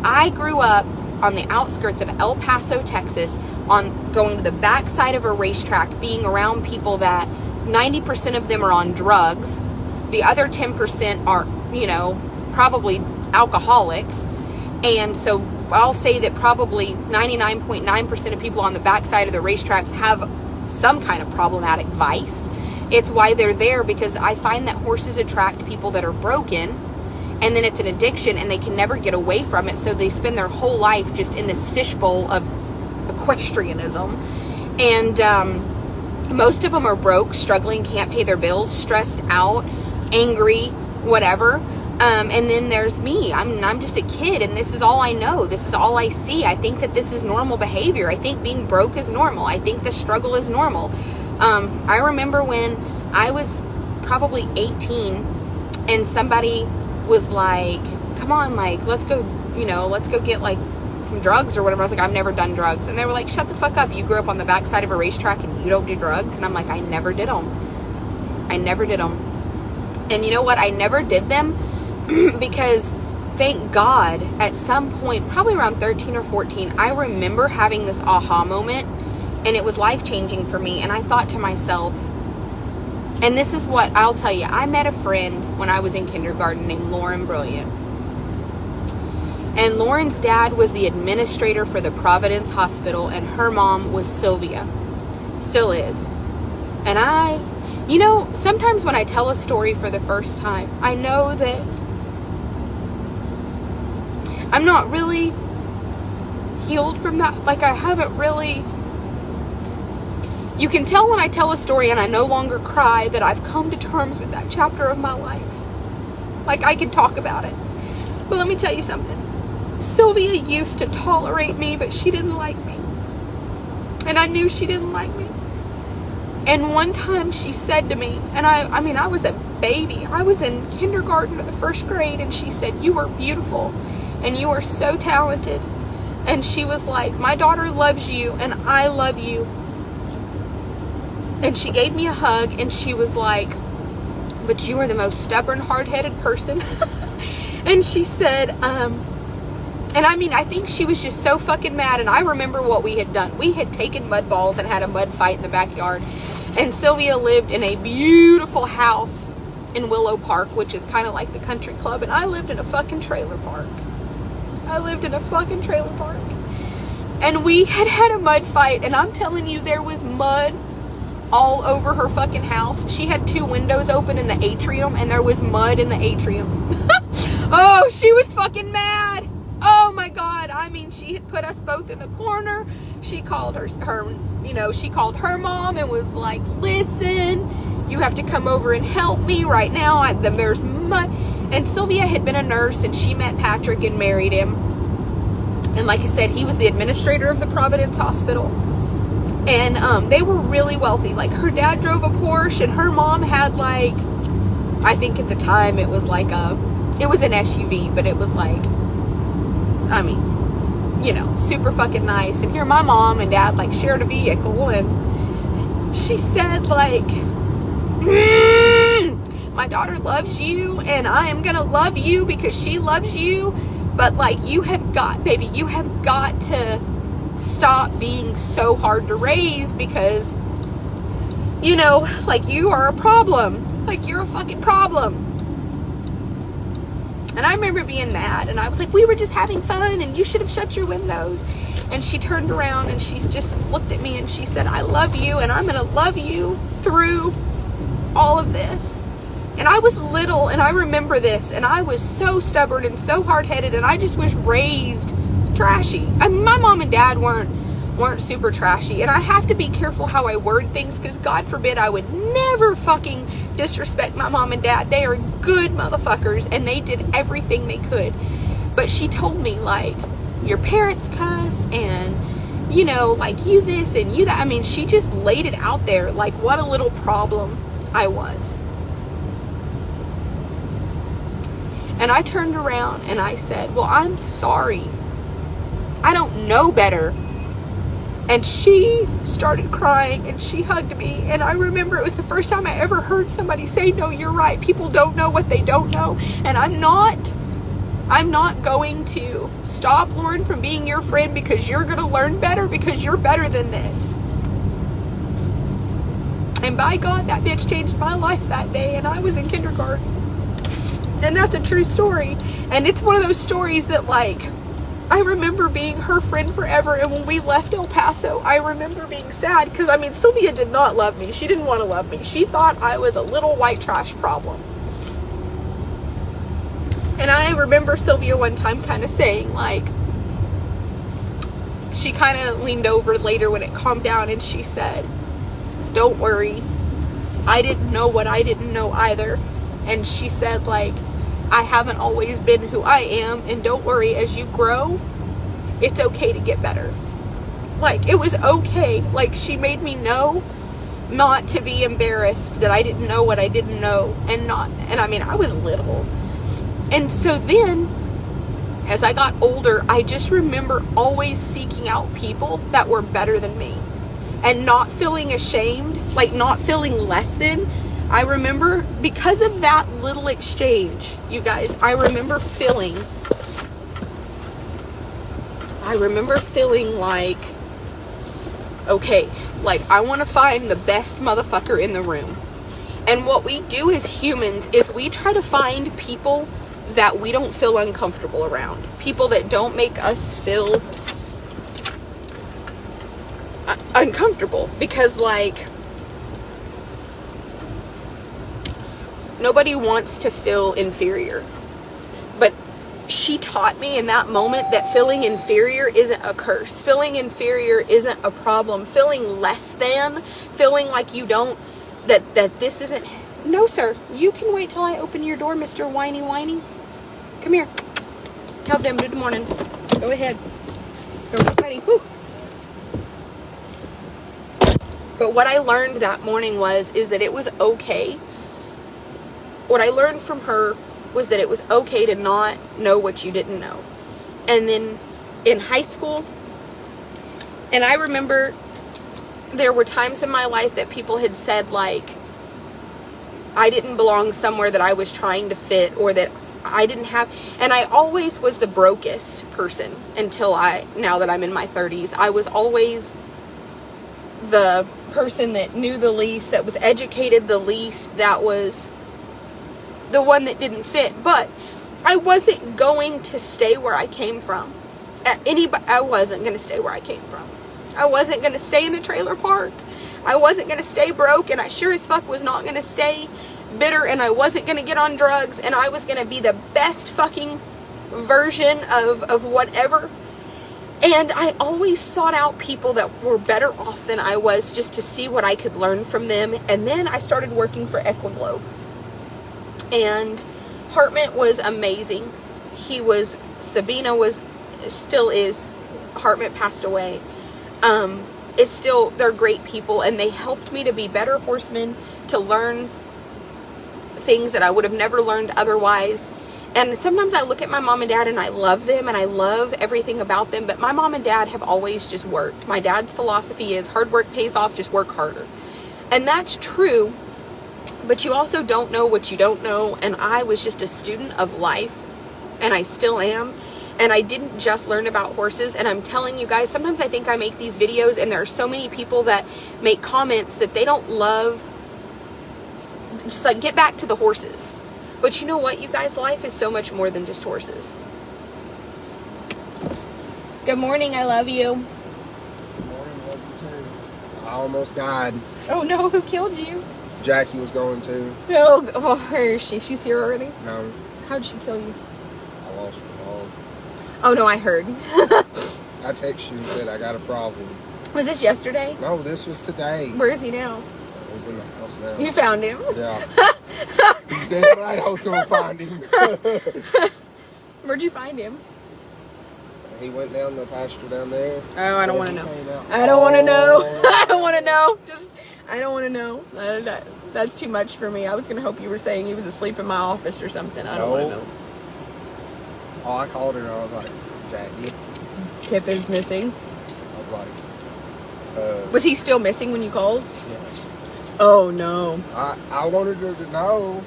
I grew up on the outskirts of El Paso, Texas, on going to the backside of a racetrack, being around people that 90% of them are on drugs. The other 10% are, probably alcoholics. And so I'll say that probably 99.9% of people on the backside of the racetrack have some kind of problematic vice. It's why they're there, because I find that horses attract people that are broken, and then it's an addiction and they can never get away from it. So they spend their whole life just in this fishbowl of equestrianism. And most of them are broke, struggling, can't pay their bills, stressed out, angry, whatever. And then there's me. I'm just a kid, and this is all I know. This is all I see. I think that this is normal behavior. I think being broke is normal. I think the struggle is normal. I remember when I was probably 18 and somebody was like, come on, like, let's go get like some drugs or whatever. I was like, I've never done drugs. And they were like, shut the fuck up. You grew up on the backside of a racetrack and you don't do drugs. And I'm like, I never did them. And you know what? I never did them because thank God at some point, probably around 13 or 14, I remember having this aha moment, and it was life-changing for me. And I thought to myself, and this is what I'll tell you, I met a friend when I was in kindergarten named Lauren Brilliant. And Lauren's dad was the administrator for the Providence Hospital, and her mom was Sylvia. Still is. And sometimes when I tell a story for the first time, I know that I'm not really healed from that. Like, I haven't really... You can tell when I tell a story and I no longer cry that I've come to terms with that chapter of my life. Like, I can talk about it. But let me tell you something. Sylvia used to tolerate me, but she didn't like me. And I knew she didn't like me. And one time she said to me, and I was a baby. I was in kindergarten or the first grade, and she said, you are beautiful and you are so talented. And she was like, my daughter loves you and I love you. And she gave me a hug, and she was like, but you are the most stubborn, hard-headed person. And she said, I think she was just so fucking mad. And I remember what we had done. We had taken mud balls and had a mud fight in the backyard. And Sylvia lived in a beautiful house in Willow Park, which is kind of like the country club. And I lived in a fucking trailer park. And we had a mud fight. And I'm telling you, there was mud all over her fucking house. She had 2 windows open in the atrium, and there was mud in the atrium. Oh, she was fucking mad. Oh my God. She had put us both in the corner. She called she called her mom and was like, listen, you have to come over and help me right now. There's mud. And Sylvia had been a nurse, and she met Patrick and married him. And like I said, he was the administrator of the Providence Hospital. And they were really wealthy. Like, her dad drove a Porsche, and her mom had, like, I think at the time it was like it was an SUV, but it was like, super fucking nice. And here my mom and dad, like, shared a vehicle, and she said, like, my daughter loves you, and I am gonna love you because she loves you, but, like, you have got to stop being so hard to raise, because like, you are a problem. Like, you're a fucking problem. And I remember being mad, and I was like, we were just having fun, and you should have shut your windows. And she turned around and she just looked at me and she said, I love you, and I'm gonna love you through all of this. And I was little, and I remember this, and I was so stubborn and so hard-headed, and I just was raised trashy. My mom and dad weren't super trashy, and I have to be careful how I word things, because God forbid I would never fucking disrespect my mom and dad. They are good motherfuckers, and they did everything they could. But she told me, like, your parents cuss, and like, you this and you that. She just laid it out there, like, what a little problem I was. And I turned around and I said, well, I'm sorry. I don't know better. And she started crying, and she hugged me. And I remember it was the first time I ever heard somebody say, no, you're right. People don't know what they don't know. And I'm not going to stop Lauren from being your friend because you're going to learn better, because you're better than this. And by God, that bitch changed my life that day, and I was in kindergarten. And that's a true story. And it's one of those stories that, like, I remember being her friend forever, and when we left El Paso, I remember being sad, because, I mean, Sylvia did not love me. She didn't want to love me. She thought I was a little white trash problem. And I remember Sylvia one time kind of saying, like, she kind of leaned over later when it calmed down, and she said, don't worry, I didn't know what I didn't know either. And she said, like, I haven't always been who I am, and don't worry, as you grow, it's okay to get better. Like, it was okay. Like, she made me know not to be embarrassed that I didn't know what I didn't know, and I mean, I was little. And so then, as I got older, I just remember always seeking out people that were better than me, and not feeling ashamed, like not feeling less than. I remember, because of that little exchange, you guys, I remember feeling like, okay, like, I want to find the best motherfucker in the room. And what we do as humans is we try to find people that we don't feel uncomfortable around. People that don't make us feel uncomfortable. Because, like, nobody wants to feel inferior. But she taught me in that moment that feeling inferior isn't a curse. Feeling inferior isn't a problem. Feeling less than, feeling like you don't, that this isn't. No, sir. You can wait till I open your door, Mr. Whiny. Come here. Tell them good morning. Go ahead. Go buddy. Woo. But what I learned that morning is that it was okay. What I learned from her was that it was okay to not know what you didn't know. And then in high school, and I remember there were times in my life that people had said, like, I didn't belong somewhere that I was trying to fit, or that I didn't have, and I always was the brokest person until now that I'm in my 30s. I was always the person that knew the least, that was educated the least, that was the one that didn't fit. But I wasn't going to stay where I came from. I wasn't going to stay where I came from. I wasn't going to stay in the trailer park. I wasn't going to stay broke, and I sure as fuck was not going to stay bitter, and I wasn't going to get on drugs, and I was going to be the best fucking version of whatever. And I always sought out people that were better off than I was, just to see what I could learn from them. And then I started working for Equiglobe. And Hartman was amazing. Sabina still is. Hartman passed away. They're great people, and they helped me to be better horsemen, to learn things that I would have never learned otherwise. And sometimes I look at my mom and dad and I love them and I love everything about them, but my mom and dad have always just worked. My dad's philosophy is hard work pays off, just work harder. And that's true, but you also don't know what you don't know. And I was just a student of life, and I still am. And I didn't just learn about horses. And I'm telling you guys, sometimes I think I make these videos and there are so many people that make comments that they don't love, just like, get back to the horses. But you know what, you guys, life is so much more than just horses. Good morning, I love you. Good morning, love you too. I almost died. Oh no, who killed you? Jackie was going to. Oh, where is she? She's here already? No. How'd she kill you? I lost the dog. Oh no, I heard. I texted you and said I got a problem. Was this yesterday? No, this was today. Where is he now? He's in the house now. You found him? Yeah. You damn right I was going to find him. Where'd you find him? He went down the pasture down there. Oh, I don't want to know. I don't want to know. I don't want to know. I don't want to know. That's too much for me. I was going to hope you were saying he was asleep in my office or something. I don't want to know. Oh, I called her and I was like, Jackie. Tip is missing. I was like, was he still missing when you called? Yeah. Oh, no. I wanted her to know.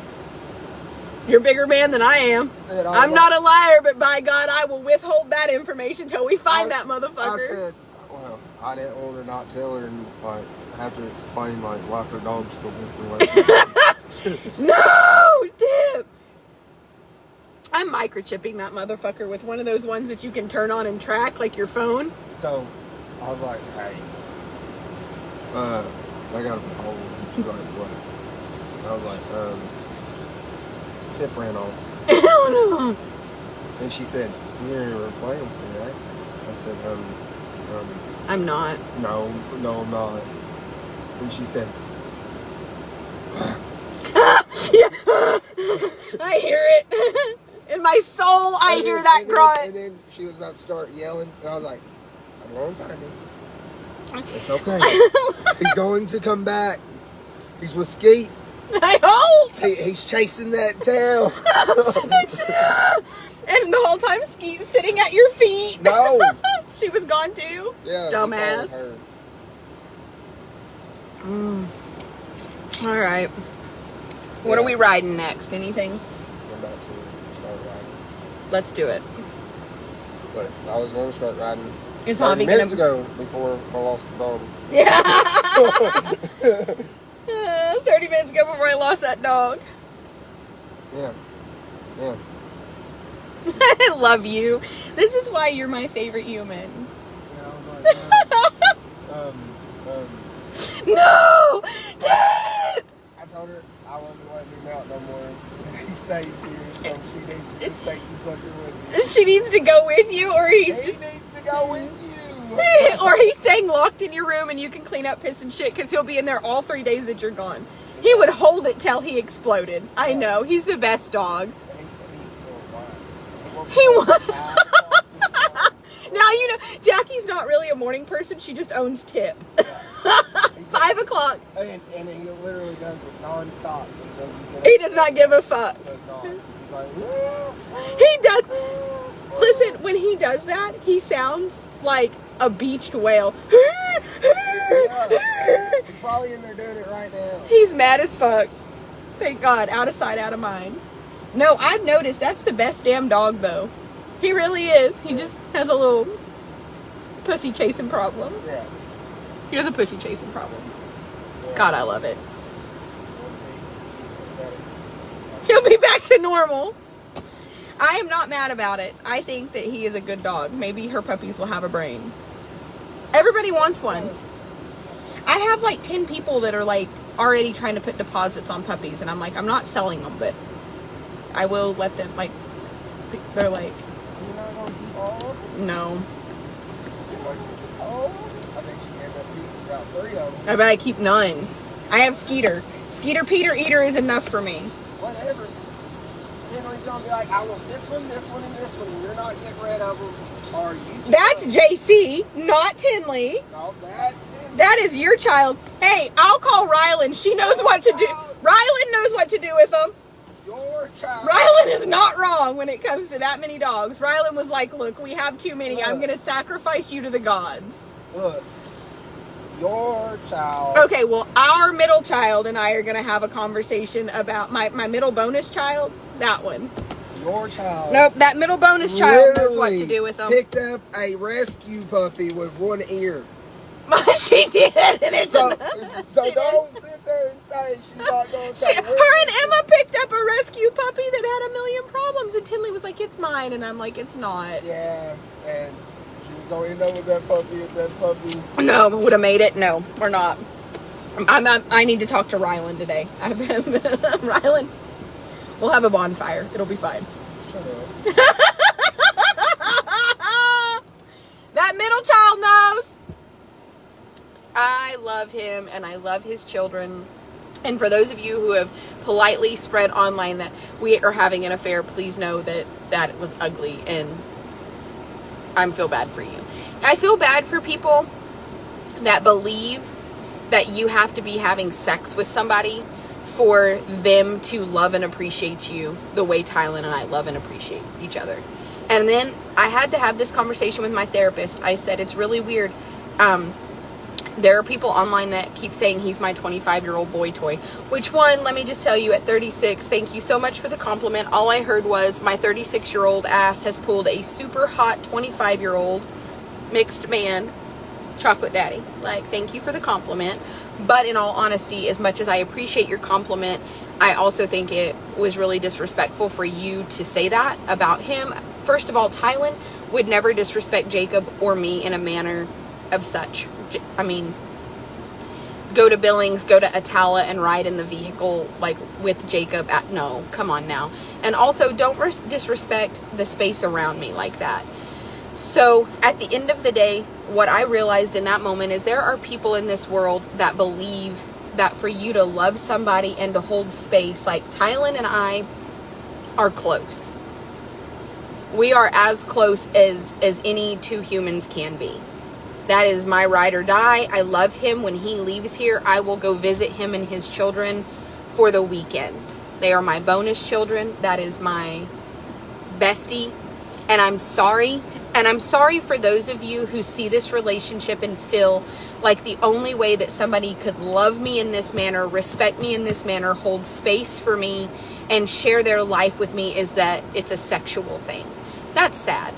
You're a bigger man than I am. I'm not a liar, but by God, I will withhold that information till we find that motherfucker. I said, well, I didn't want to not tell her and, like, have to explain, like, why her dog's still missing. No, Tip! I'm microchipping that motherfucker with one of those ones that you can turn on and track, like your phone. So I was like, hey, I got a problem. She's like, what? I was like, tip ran off. Hell no. And she said, you're going to replay them, right? I said, I'm not. no, I'm not. And she said, Yeah. I hear it. In my soul, I hear that grunt. And then she was about to start yelling, and I was like, I'm going to find him. It's okay. He's going to come back. He's with Skeet. I hope. He's chasing that tail. And the whole time, Skeet's sitting at your feet. No. She was gone too. Yeah. Dumbass. All right. What are we riding next? Anything? I'm about to start riding. Let's do it. But I was going to start riding Is 30 Javi minutes gonna? ago before I lost the dog. Yeah. 30 minutes ago before I lost that dog. Yeah. I love you. This is why you're my favorite human. Yeah, I was like, No! Dad! I told her I wasn't letting him out no more. He stays here, so she needs to just take the sucker with me. She needs to go with you, or He he's needs to go with you. or he's staying locked in your room and you can clean up piss and shit because he'll be in there all 3 days that you're gone. He would hold it till he exploded. I know. He's the best dog. He won. Now, you know, Jackie's not really a morning person. She just owns Tip. 5 o'clock. And he literally does it non-stop. He does not give a fuck. He's like, He does. Listen, when he does that, he sounds like a beached whale. yeah. He's probably in there doing it right now. He's mad as fuck. Thank God. Out of sight, out of mind. No, I've noticed that's the best damn dog, though. He really is. He just has a little pussy chasing problem. Yeah. He has a pussy chasing problem. Yeah. God, I love it. He'll be back to normal. I am not mad about it. I think that he is a good dog. Maybe her puppies will have a brain. Everybody wants one. I have like 10 people that are like already trying to put deposits on puppies, and I'm like, I'm not selling them, but I will let them, like, they're like, You're not going to keep all of them? no. Oh, I think she ended up keeping about 3 of them. I bet I keep none. I have Skeeter. Skeeter Peter Eater is enough for me. Whatever. Tinley's going to be like, I want this one, and this one, and you're not getting rid of them. Are you? That's JC, not Tinley. No, that's Tinley. That is your child. Hey, I'll call Rylan. She knows what to do. Rylan knows what to do with them. Your child. Rylan is not wrong when it comes to that many dogs. Rylan was like, look, we have too many. I'm going to sacrifice you to the gods. Look. Your child. Okay, well, our middle child and I are going to have a conversation about my middle bonus child. That one. Your child. Nope, that middle bonus child knows what to do with them. Picked up a rescue puppy with one ear. She did, and it's So she don't did. sit there and say she's not going to say. Her and Emma picked up a rescue puppy that had a million problems, and Tinley was like, it's mine, and I'm like, it's not. Yeah, and she was going to end up with that puppy if that puppy. No, would have made it. No, we're not. I need to talk to Rylan today. Rylan, we'll have a bonfire. It'll be fine. Shut up. That middle child knows. I love him and I love his children. And for those of you who have politely spread online that we are having an affair, please know that that was ugly and I feel bad for you. I feel bad for people that believe that you have to be having sex with somebody for them to love and appreciate you the way Tylen and I love and appreciate each other. And then I had to have this conversation with my therapist. I said, it's really weird. There are people online that keep saying he's my 25-year-old boy toy. Which one, let me just tell you, at 36, thank you so much for the compliment. All I heard was my 36-year-old ass has pulled a super hot 25-year-old mixed man chocolate daddy. Like, thank you for the compliment. But in all honesty, as much as I appreciate your compliment, I also think it was really disrespectful for you to say that about him. First of all, Tylen would never disrespect Jacob or me in a manner of such. I mean, go to Billings, go to Atala, and ride in the vehicle like with Jacob. No, come on now. And also, don't disrespect the space around me like that. So at the end of the day, what I realized in that moment is there are people in this world that believe that for you to love somebody and to hold space, like Tylen and I are close. We are as close as any two humans can be. That is my ride or die. I love him. When he leaves here, I will go visit him and his children for the weekend. They are my bonus children. That is my bestie. And I'm sorry. And I'm sorry for those of you who see this relationship and feel like the only way that somebody could love me in this manner, respect me in this manner, hold space for me, and share their life with me is that it's a sexual thing. That's sad.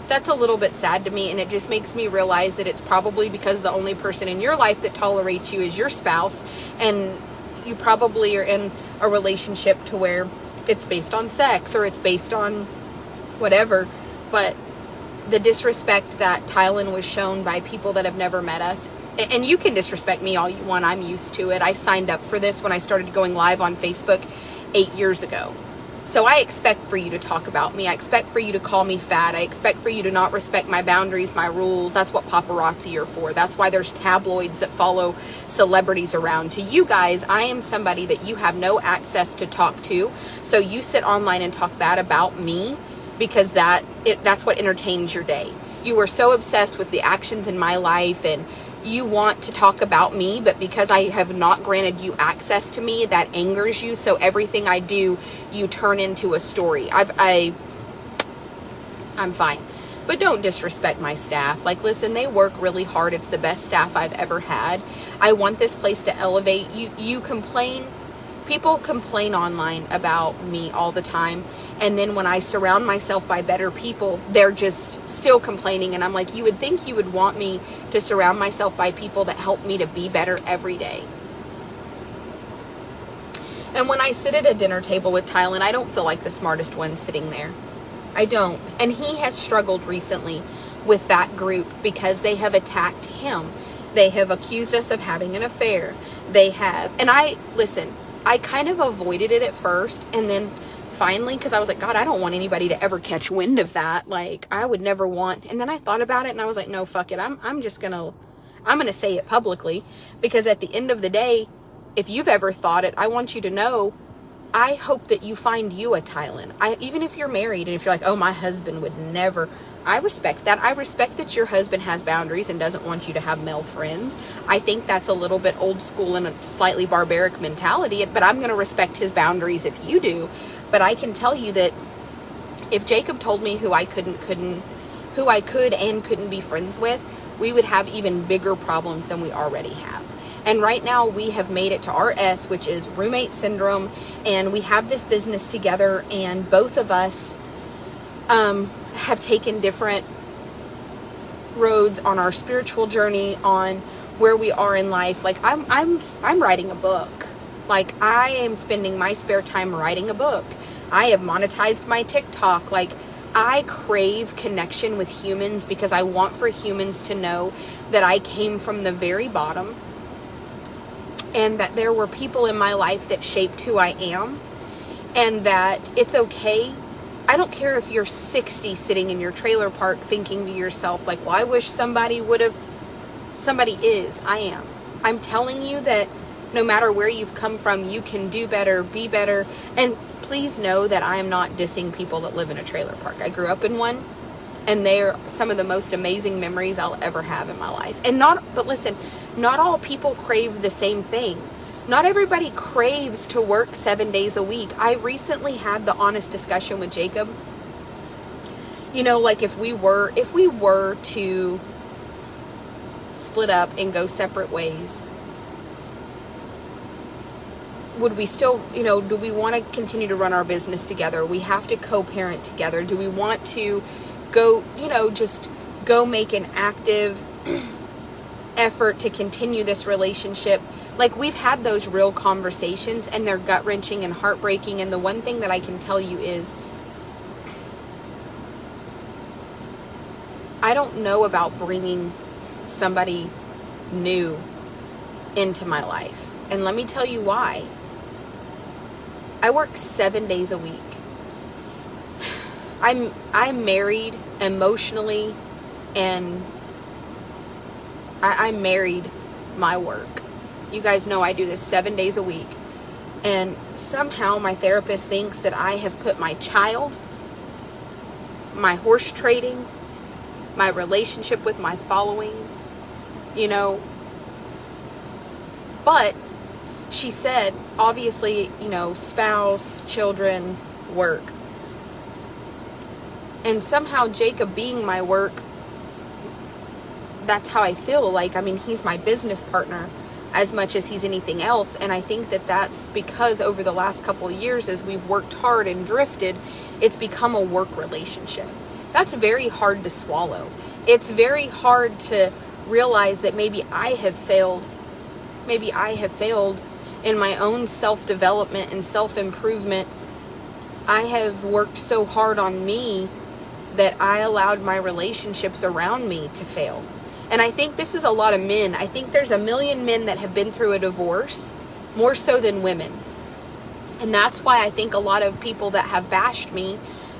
That's a little bit sad to me, and it just makes me realize that it's probably because the only person in your life that tolerates you is your spouse, and you probably are in a relationship to where it's based on sex or it's based on whatever. But the disrespect that Tylen was shown by people that have never met us, and you can disrespect me all you want, I'm used to it. I signed up for this when I started going live on Facebook 8 years ago. So I expect for you to talk about me. I expect for you to call me fat. I expect for you to not respect my boundaries, my rules. That's what paparazzi are for. That's why there's tabloids that follow celebrities around. To you guys, I am somebody that you have no access to talk to. So you sit online and talk bad about me because that's what entertains your day. You are so obsessed with the actions in my life and you want to talk about me, but because I have not granted you access to me, that angers you. So everything I do, you turn into a story. I'm fine. But don't disrespect my staff. Like, listen, they work really hard. It's the best staff I've ever had. I want this place to elevate. You complain. People complain online about me all the time. And then when I surround myself by better people, they're just still complaining. And I'm like, you would think you would want me to surround myself by people that help me to be better every day. And when I sit at a dinner table with Tylen, I don't feel like the smartest one sitting there. I don't. And he has struggled recently with that group because they have attacked him. They have accused us of having an affair. They have. And I kind of avoided it at first. And then finally, because I was like, God, I don't want anybody to ever catch wind of that. Like, I would never want. And then I thought about it and I was like, no, fuck it. I'm gonna say it publicly, because at the end of the day, if you've ever thought it, I want you to know, I hope that you find you a Tylen. Even if you're married and if you're like, oh, my husband would never, I respect that. I respect that your husband has boundaries and doesn't want you to have male friends. I think that's a little bit old school and a slightly barbaric mentality, but I'm going to respect his boundaries if you do. But I can tell you that if Jacob told me who I could and couldn't be friends with, we would have even bigger problems than we already have. And right now we have made it to RS, which is roommate syndrome, and we have this business together, and both of us have taken different roads on our spiritual journey, on where we are in life. Like, I'm writing a book. Like, I am spending my spare time writing a book. I have monetized my TikTok. Like, I crave connection with humans because I want for humans to know that I came from the very bottom and that there were people in my life that shaped who I am, and that it's okay. I don't care if you're 60 sitting in your trailer park thinking to yourself, like, well, I wish somebody would have. Somebody is. I am. I'm telling you that no matter where you've come from, you can do better, be better. And please know that I am not dissing people that live in a trailer park. I grew up in one, and they're some of the most amazing memories I'll ever have in my life. But listen, not all people crave the same thing. Not everybody craves to work 7 days a week. I recently had the honest discussion with Jacob. You know, like, if we were to split up and go separate ways, would we still, do we want to continue to run our business together? We have to co-parent together. Do we want to go, just go make an active effort to continue this relationship? Like, we've had those real conversations, and they're gut-wrenching and heartbreaking. And the one thing that I can tell you is, I don't know about bringing somebody new into my life. And let me tell you why. I work 7 days a week. I'm married emotionally, and I married my work. You guys know I do this 7 days a week. And somehow my therapist thinks that I have put my child, my horse trading, my relationship with my following, you know. But she said, obviously, you know, spouse, children, work. And somehow Jacob being my work, that's how I feel. Like, I mean, he's my business partner as much as he's anything else. And I think that that's because over the last couple of years, as we've worked hard and drifted, it's become a work relationship. That's very hard to swallow. It's very hard to realize that maybe I have failed. Maybe I have failed in my own self-development and self-improvement. I have worked so hard on me that I allowed my relationships around me to fail. And I think this is a lot of men. I think there's a million men that have been through a divorce, more so than women. And that's why I think a lot of people that have bashed me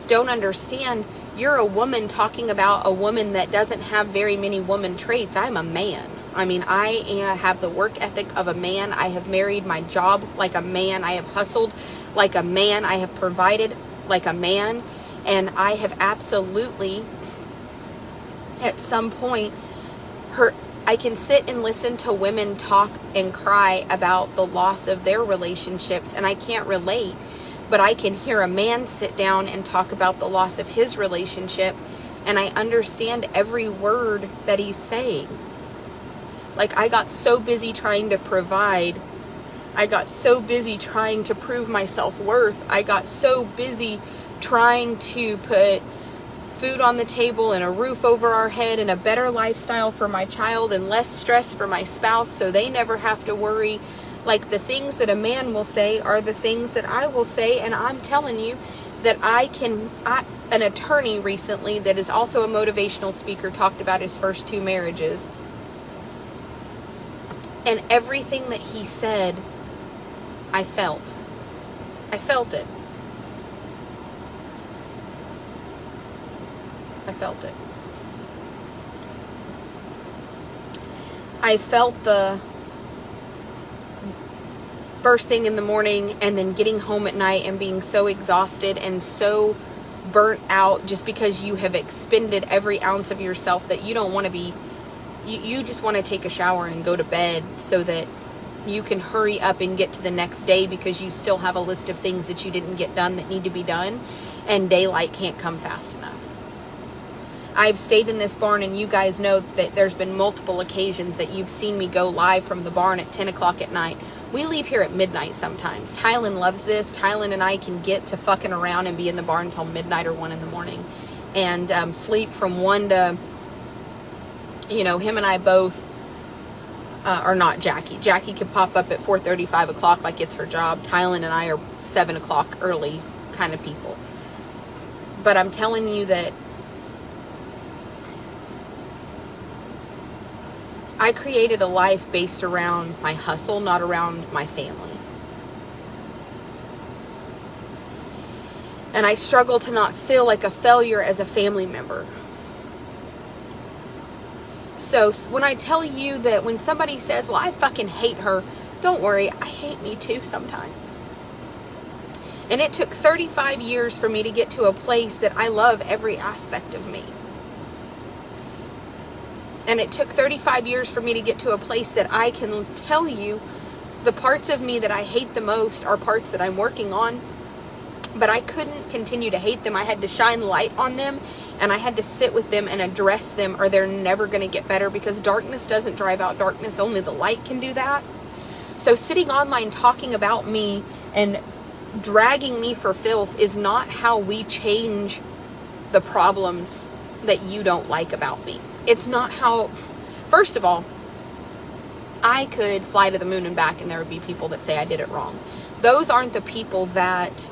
don't understand. You're a woman talking about a woman that doesn't have very many woman traits. I'm a man. I mean, I have the work ethic of a man. I have married my job like a man. I have hustled like a man. I have provided like a man. And I have absolutely, at some point, I can sit and listen to women talk and cry about the loss of their relationships, and I can't relate. But I can hear a man sit down and talk about the loss of his relationship, and I understand every word that he's saying. Like, I got so busy trying to provide. I got so busy trying to prove my self-worth. I got so busy trying to put food on the table and a roof over our head and a better lifestyle for my child and less stress for my spouse so they never have to worry. Like, the things that a man will say are the things that I will say. And I'm telling you that an attorney recently that is also a motivational speaker talked about his first 2 marriages. And everything that he said, I felt. I felt it. I felt it. I felt the first thing in the morning and then getting home at night and being so exhausted and so burnt out just because you have expended every ounce of yourself that you don't want to be, you just want to take a shower and go to bed so that you can hurry up and get to the next day because you still have a list of things that you didn't get done that need to be done, and daylight can't come fast enough. I've stayed in this barn, and you guys know that there's been multiple occasions that you've seen me go live from the barn at 10 o'clock at night. We leave here at midnight sometimes. Tylen loves this. Tylen and I can get to fucking around and be in the barn until midnight or 1 in the morning. And sleep from 1 to, you know, him and I both, or not Jackie. Jackie could pop up at 4:30, 5 o'clock like it's her job. Tylen and I are 7 o'clock early kind of people. But I'm telling you that I created a life based around my hustle, not around my family. And I struggle to not feel like a failure as a family member. So when I tell you that when somebody says, well, I fucking hate her, don't worry, I hate me too sometimes. And it took 35 years for me to get to a place that I love every aspect of me. And it took 35 years for me to get to a place that I can tell you the parts of me that I hate the most are parts that I'm working on. But I couldn't continue to hate them. I had to shine light on them, and I had to sit with them and address them, or they're never going to get better, because darkness doesn't drive out darkness. Only the light can do that. So sitting online talking about me and dragging me for filth is not how we change the problems that you don't like about me. It's not how. First of all, I could fly to the moon and back and there would be people that say I did it wrong. Those aren't the people that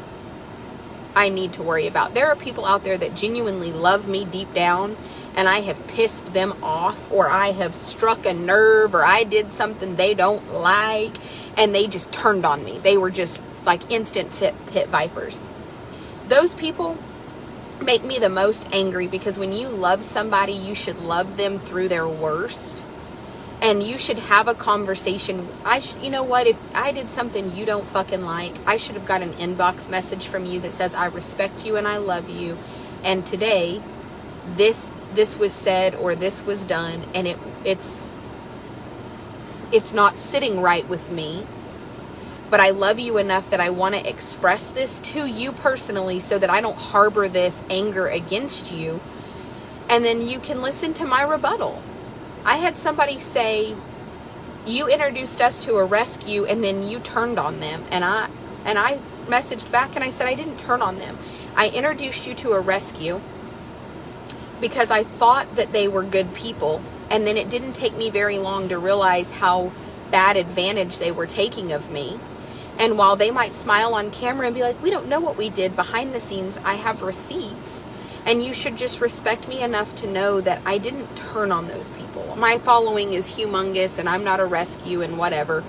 I need to worry about. There are people out there that genuinely love me deep down, and I have pissed them off, or I have struck a nerve, or I did something they don't like, and they just turned on me. They were just like instant pit vipers. Those people make me the most angry, because when you love somebody, you should love them through their worst. And you should have a conversation. You know what? If I did something you don't fucking like, I should have got an inbox message from you that says, I respect you and I love you. And today, this was said or this was done, and it's not sitting right with me. But I love you enough that I want to express this to you personally so that I don't harbor this anger against you. And then you can listen to my rebuttal. I had somebody say, you introduced us to a rescue and then you turned on them. And I messaged back and I said, I didn't turn on them. I introduced you to a rescue because I thought that they were good people. And then it didn't take me very long to realize how bad advantage they were taking of me. And while they might smile on camera and be like, we don't know what we did behind the scenes, I have receipts. And you should just respect me enough to know that I didn't turn on those people. My following is humongous and I'm not a rescue and whatever.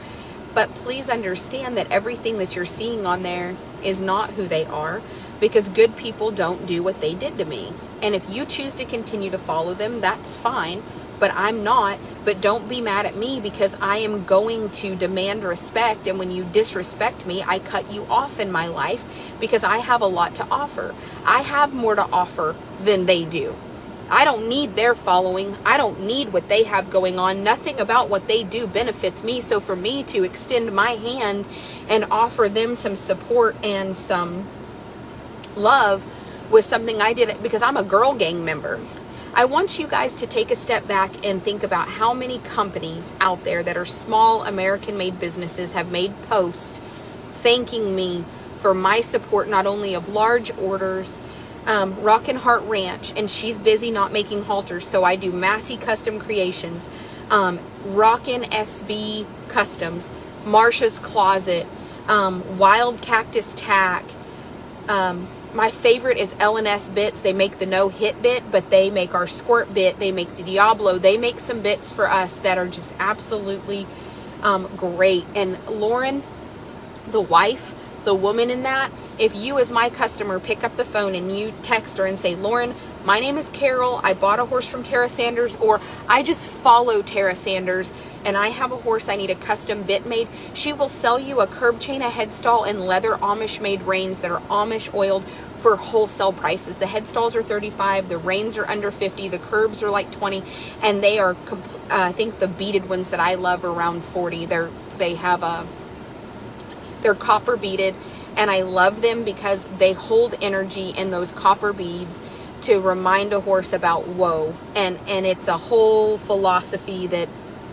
But please understand that everything that you're seeing on there is not who they are, because good people don't do what they did to me. And if you choose to continue to follow them, that's fine. But I'm not. But don't be mad at me, because I am going to demand respect. And when you disrespect me, I cut you off in my life, because I have a lot to offer. I have more to offer than they do. I don't need their following. I don't need what they have going on. Nothing about what they do benefits me. So for me to extend my hand and offer them some support and some love was something I did because I'm a girl gang member. I want you guys to take a step back and think about how many companies out there that are small American-made businesses have made posts thanking me for my support, not only of large orders, Rockin' Heart Ranch, and she's busy not making halters, so I do Massey Custom Creations, Rockin' SB Customs, Marsha's Closet, Wild Cactus Tack. My favorite is L&S Bits. They make the no-hit bit, but they make our squirt bit. They make the Diablo. They make some bits for us that are just absolutely great. And Lauren, the wife, the woman in that, if you as my customer pick up the phone and you text her and say, Lauren, my name is Carol, I bought a horse from Tara Sanders, or I just follow Tara Sanders and I have a horse I need a custom bit made, she will sell you a curb chain, a headstall, and leather Amish made reins that are Amish oiled for wholesale prices. The headstalls are $35, the reins are under $50, the curbs are like $20, and they are, I think the beaded ones that I love are around $40. They're copper beaded, and I love them because they hold energy in those copper beads to remind a horse about whoa. And it's a whole philosophy that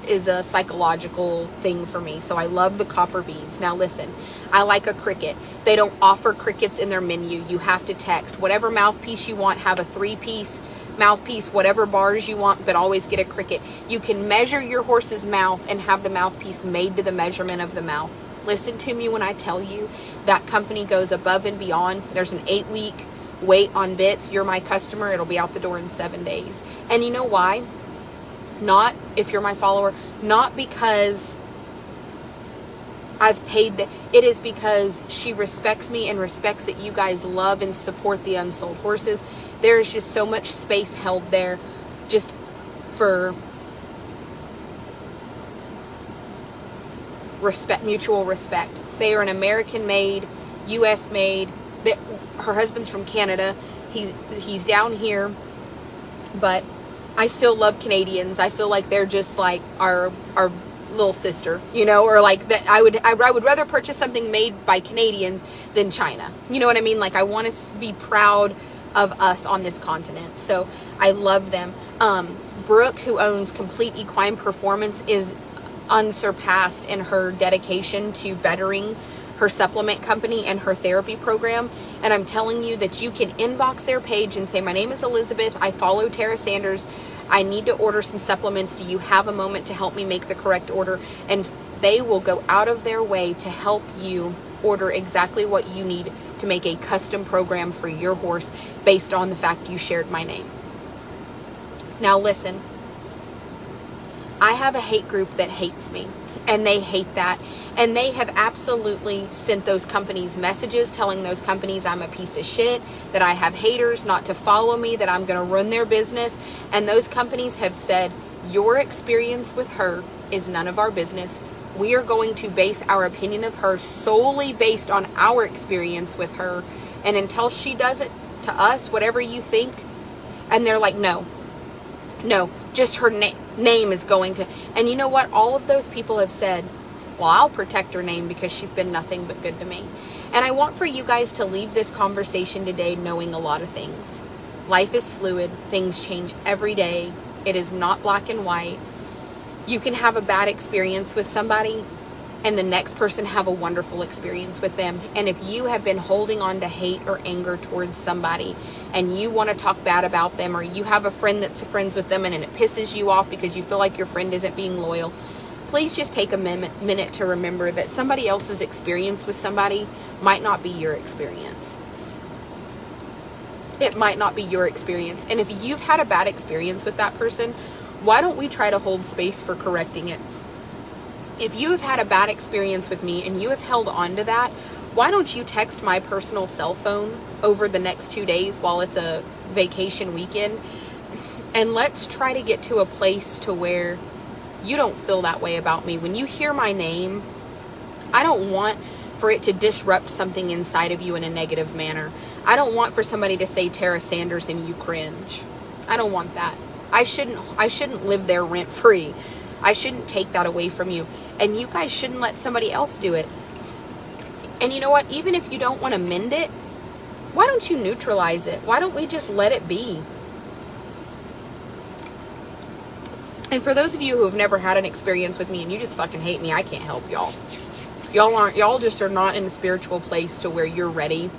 is a psychological thing for me. So I love the copper beads. Now listen, I like a cricket. They don't offer crickets in their menu. You have to text. Whatever mouthpiece you want, have a 3-piece mouthpiece, whatever bars you want, but always get a cricket. You can measure your horse's mouth and have the mouthpiece made to the measurement of the mouth. Listen to me when I tell you that company goes above and beyond. There's an 8-week wait on bits. You're my customer. It'll be out the door in 7 days. And you know why? Not, if you're my follower, not because I've paid it is because she respects me and respects that you guys love and support the unsold horses. There's just so much space held there just for respect, mutual respect. They are an American-made, U.S.-made. Her husband's from Canada. He's down here, but I still love Canadians. I feel like they're just like our little sister, you know, or like that. I would rather purchase something made by Canadians than China. You know what I mean? Like I want to be proud of us on this continent. So I love them. Brooke, who owns Complete Equine Performance, is unsurpassed in her dedication to bettering her supplement company and her therapy program. And I'm telling you that you can inbox their page and say, my name is Elizabeth, I follow Tara Sanders, I need to order some supplements. Do you have a moment to help me make the correct order? And they will go out of their way to help you order exactly what you need to make a custom program for your horse based on the fact you shared my name. Now listen, I have a hate group that hates me, and they hate that. And they have absolutely sent those companies messages telling those companies I'm a piece of shit, that I have haters, not to follow me, that I'm going to ruin their business. And those companies have said, your experience with her is none of our business. We are going to base our opinion of her solely based on our experience with her. And until she does it to us, whatever you think. And they're like, no, just her name is going to. And you know what? All of those people have said, well, I'll protect her name because she's been nothing but good to me. And I want for you guys to leave this conversation today knowing a lot of things. Life is fluid. Things change every day. It is not black and white. You can have a bad experience with somebody and the next person have a wonderful experience with them. And if you have been holding on to hate or anger towards somebody and you want to talk bad about them, or you have a friend that's friends with them and it pisses you off because you feel like your friend isn't being loyal, please just take a minute to remember that somebody else's experience with somebody might not be your experience. It might not be your experience. And if you've had a bad experience with that person, why don't we try to hold space for correcting it? If you have had a bad experience with me and you have held on to that, why don't you text my personal cell phone over the next 2 days while it's a vacation weekend? And let's try to get to a place to where you don't feel that way about me. When you hear my name, I don't want for it to disrupt something inside of you in a negative manner. I don't want for somebody to say Tara Sanders and you cringe. I don't want that. I shouldn't live there rent free. I shouldn't take that away from you. And you guys shouldn't let somebody else do it. And you know what? Even if you don't want to mend it, why don't you neutralize it? Why don't we just let it be? And for those of you who have never had an experience with me and you just fucking hate me, I can't help y'all. Y'all just are not in a spiritual place to where you're ready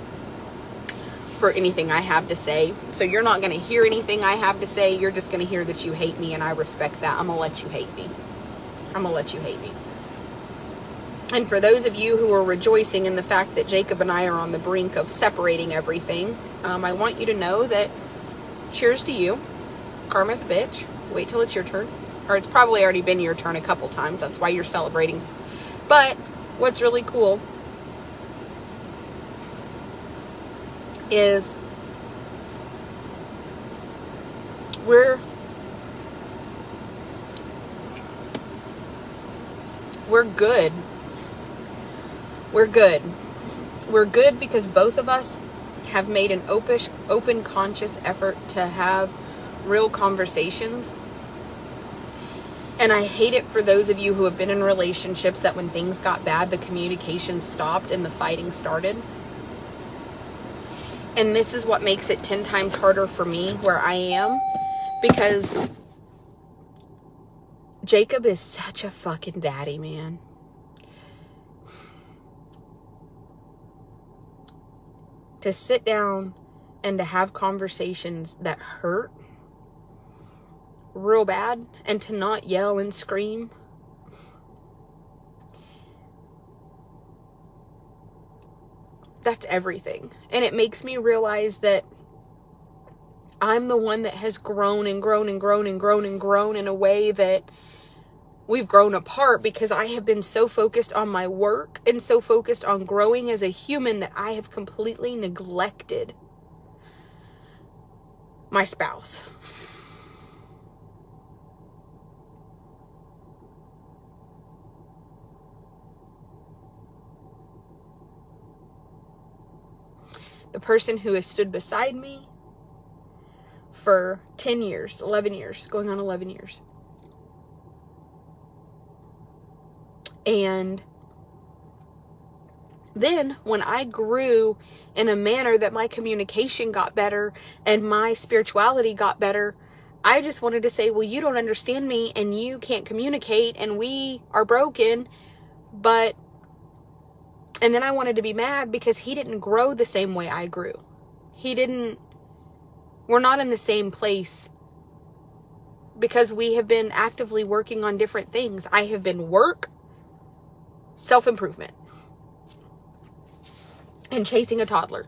for anything I have to say. So you're not going to hear anything I have to say. You're just going to hear that you hate me, and I respect that. I'm going to let you hate me. I'm going to let you hate me. And for those of you who are rejoicing in the fact that Jacob and I are on the brink of separating everything, I want you to know that cheers to you. Karma's a bitch. Wait till it's your turn. Or it's probably already been your turn a couple times. That's why you're celebrating. But what's really cool is we're good. We're good. We're good because both of us have made an open, conscious effort to have real conversations. And I hate it for those of you who have been in relationships that when things got bad, the communication stopped and the fighting started. And this is what makes it 10 times harder for me where I am, because Jacob is such a fucking daddy, man. To sit down and to have conversations that hurt real bad and to not yell and scream. That's everything. And it makes me realize that I'm the one that has grown and grown and grown and grown and grown in a way that we've grown apart because I have been so focused on my work and so focused on growing as a human that I have completely neglected my spouse. The person who has stood beside me for 10 years, 11 years, going on 11 years. And then when I grew in a manner that my communication got better and my spirituality got better, I just wanted to say, well, you don't understand me and you can't communicate and we are broken. And then I wanted to be mad because he didn't grow the same way I grew. We're not in the same place because we have been actively working on different things. I have been work, self-improvement, and chasing a toddler.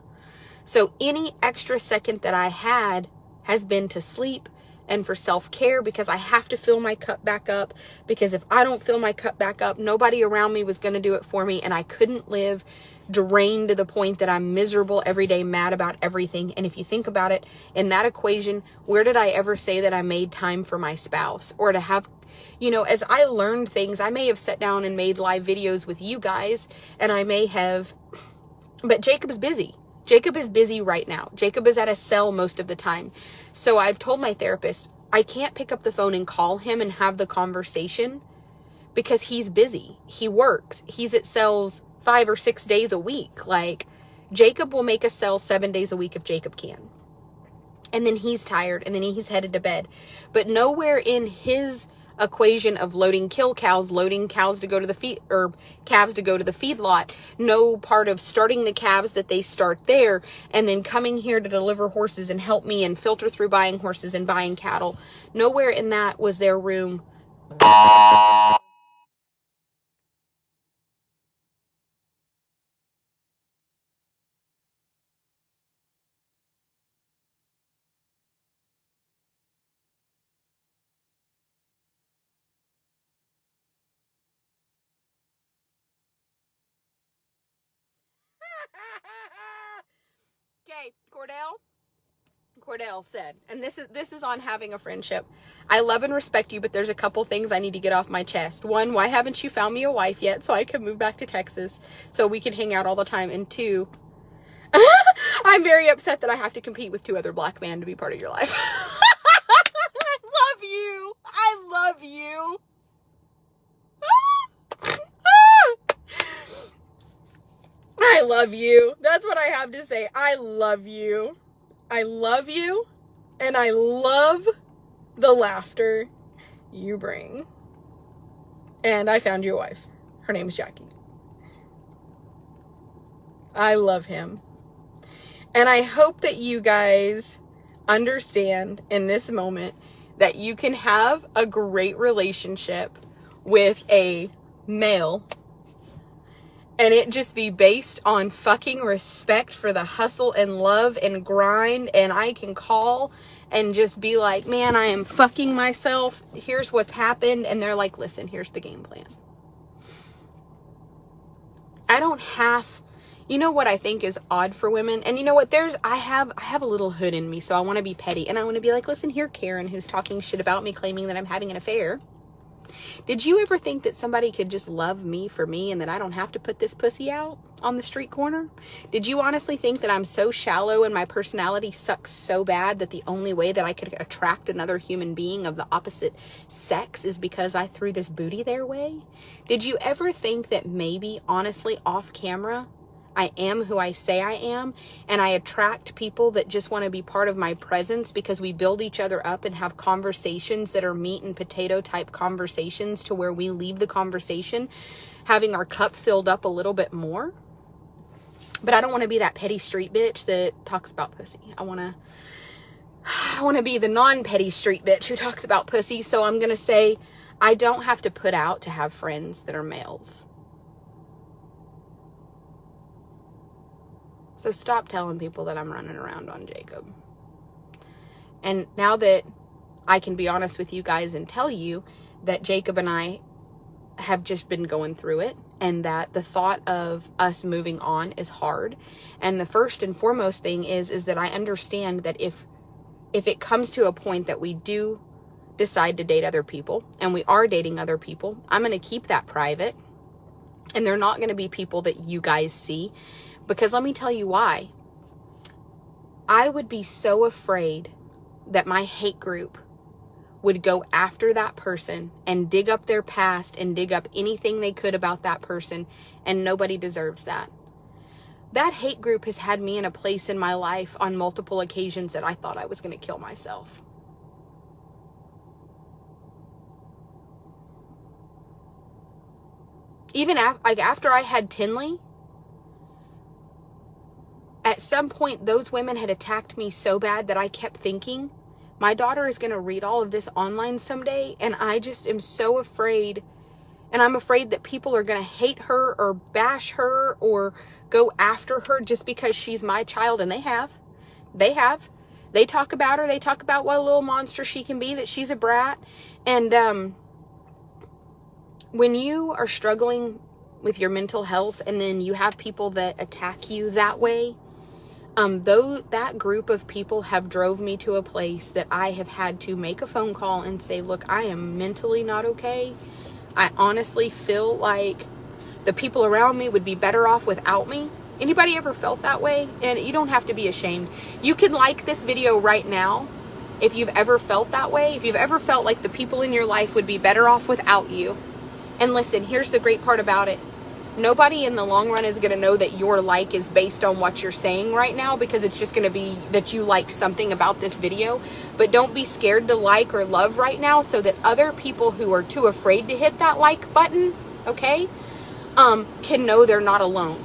So any extra second that I had has been to sleep and for self-care, because I have to fill my cup back up, because if I don't fill my cup back up, nobody around me was going to do it for me, and I couldn't live drained to the point that I'm miserable every day, mad about everything. And if you think about it, in that equation, where did I ever say that I made time for my spouse, or to have, you know, as I learned things, I may have sat down and made live videos with you guys, and I may have, but Jacob's busy. Jacob is busy right now. Jacob is at a cell most of the time. So I've told my therapist, I can't pick up the phone and call him and have the conversation because he's busy. He works. He's at cells 5 or 6 days a week. Like, Jacob will make a cell 7 days a week if Jacob can. And then he's tired, and then he's headed to bed. But nowhere in his equation of loading cows to go to the feed, or calves to go to the feedlot, no part of starting the calves that they start there and then coming here to deliver horses and help me and filter through buying horses and buying cattle. Nowhere in that was there room. Okay, Cordell said, and this is on having a friendship. I love and respect you, but there's a couple things I need to get off my chest. One, why haven't you found me a wife yet so I can move back to Texas so we can hang out all the time? And two, I'm very upset that I have to compete with 2 other black men to be part of your life. I love you. I love you. I love you. That's what I have to say. I love you. I love you. And I love the laughter you bring. And I found you a wife. Her name's Jackie. I love him. And I hope that you guys understand in this moment that you can have a great relationship with a male and it just be based on fucking respect for the hustle and love and grind. And I can call and just be like, man, I am fucking myself. Here's what's happened. And they're like, listen, here's the game plan. I don't have, you know what I think is odd for women? And you know what? I have a little hood in me. So I want to be petty. And I want to be like, listen here, Karen, who's talking shit about me, claiming that I'm having an affair. Did you ever think that somebody could just love me for me and that I don't have to put this pussy out on the street corner? Did you honestly think that I'm so shallow and my personality sucks so bad that the only way that I could attract another human being of the opposite sex is because I threw this booty their way? Did you ever think that maybe, honestly, off camera, I am who I say I am, and I attract people that just want to be part of my presence because we build each other up and have conversations that are meat and potato type conversations to where we leave the conversation having our cup filled up a little bit more? But I don't want to be that petty street bitch that talks about pussy. I want to be the non-petty street bitch who talks about pussy. So I'm going to say I don't have to put out to have friends that are males. So stop telling people that I'm running around on Jacob. And now that I can be honest with you guys and tell you that Jacob and I have just been going through it, and that the thought of us moving on is hard. And the first and foremost thing is that I understand that if it comes to a point that we do decide to date other people, and we are dating other people, I'm going to keep that private. And they're not going to be people that you guys see. Because let me tell you why. I would be so afraid that my hate group would go after that person and dig up their past and dig up anything they could about that person, and nobody deserves that. That hate group has had me in a place in my life on multiple occasions that I thought I was going to kill myself. Even after I had Tinley, at some point, those women had attacked me so bad that I kept thinking, my daughter is going to read all of this online someday, and I just am so afraid. And I'm afraid that people are going to hate her or bash her or go after her just because she's my child. And they have. They talk about her. They talk about what a little monster she can be, that she's a brat. And when you are struggling with your mental health and then you have people that attack you that way, though that group of people have drove me to a place that I have had to make a phone call and say, look, I am mentally not okay. I honestly feel like the people around me would be better off without me. Anybody ever felt that way? And you don't have to be ashamed. You can like this video right now if you've ever felt that way. If you've ever felt like the people in your life would be better off without you. And listen, here's the great part about it. Nobody in the long run is going to know that your like is based on what you're saying right now, because it's just going to be that you like something about this video. But don't be scared to like or love right now, so that other people who are too afraid to hit that like button, okay, can know they're not alone.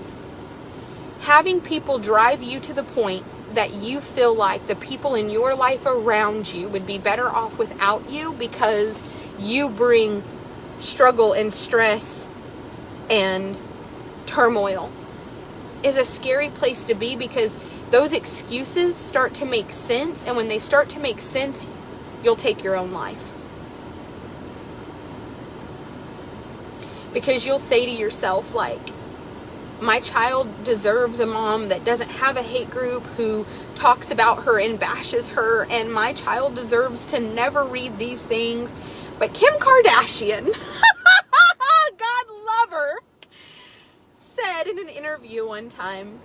Having people drive you to the point that you feel like the people in your life around you would be better off without you because you bring struggle and stress and turmoil is a scary place to be, because those excuses start to make sense, and when they start to make sense, you'll take your own life. Because you'll say to yourself, like, my child deserves a mom that doesn't have a hate group who talks about her and bashes her, and my child deserves to never read these things. But Kim Kardashian, God love her, said in an interview one time,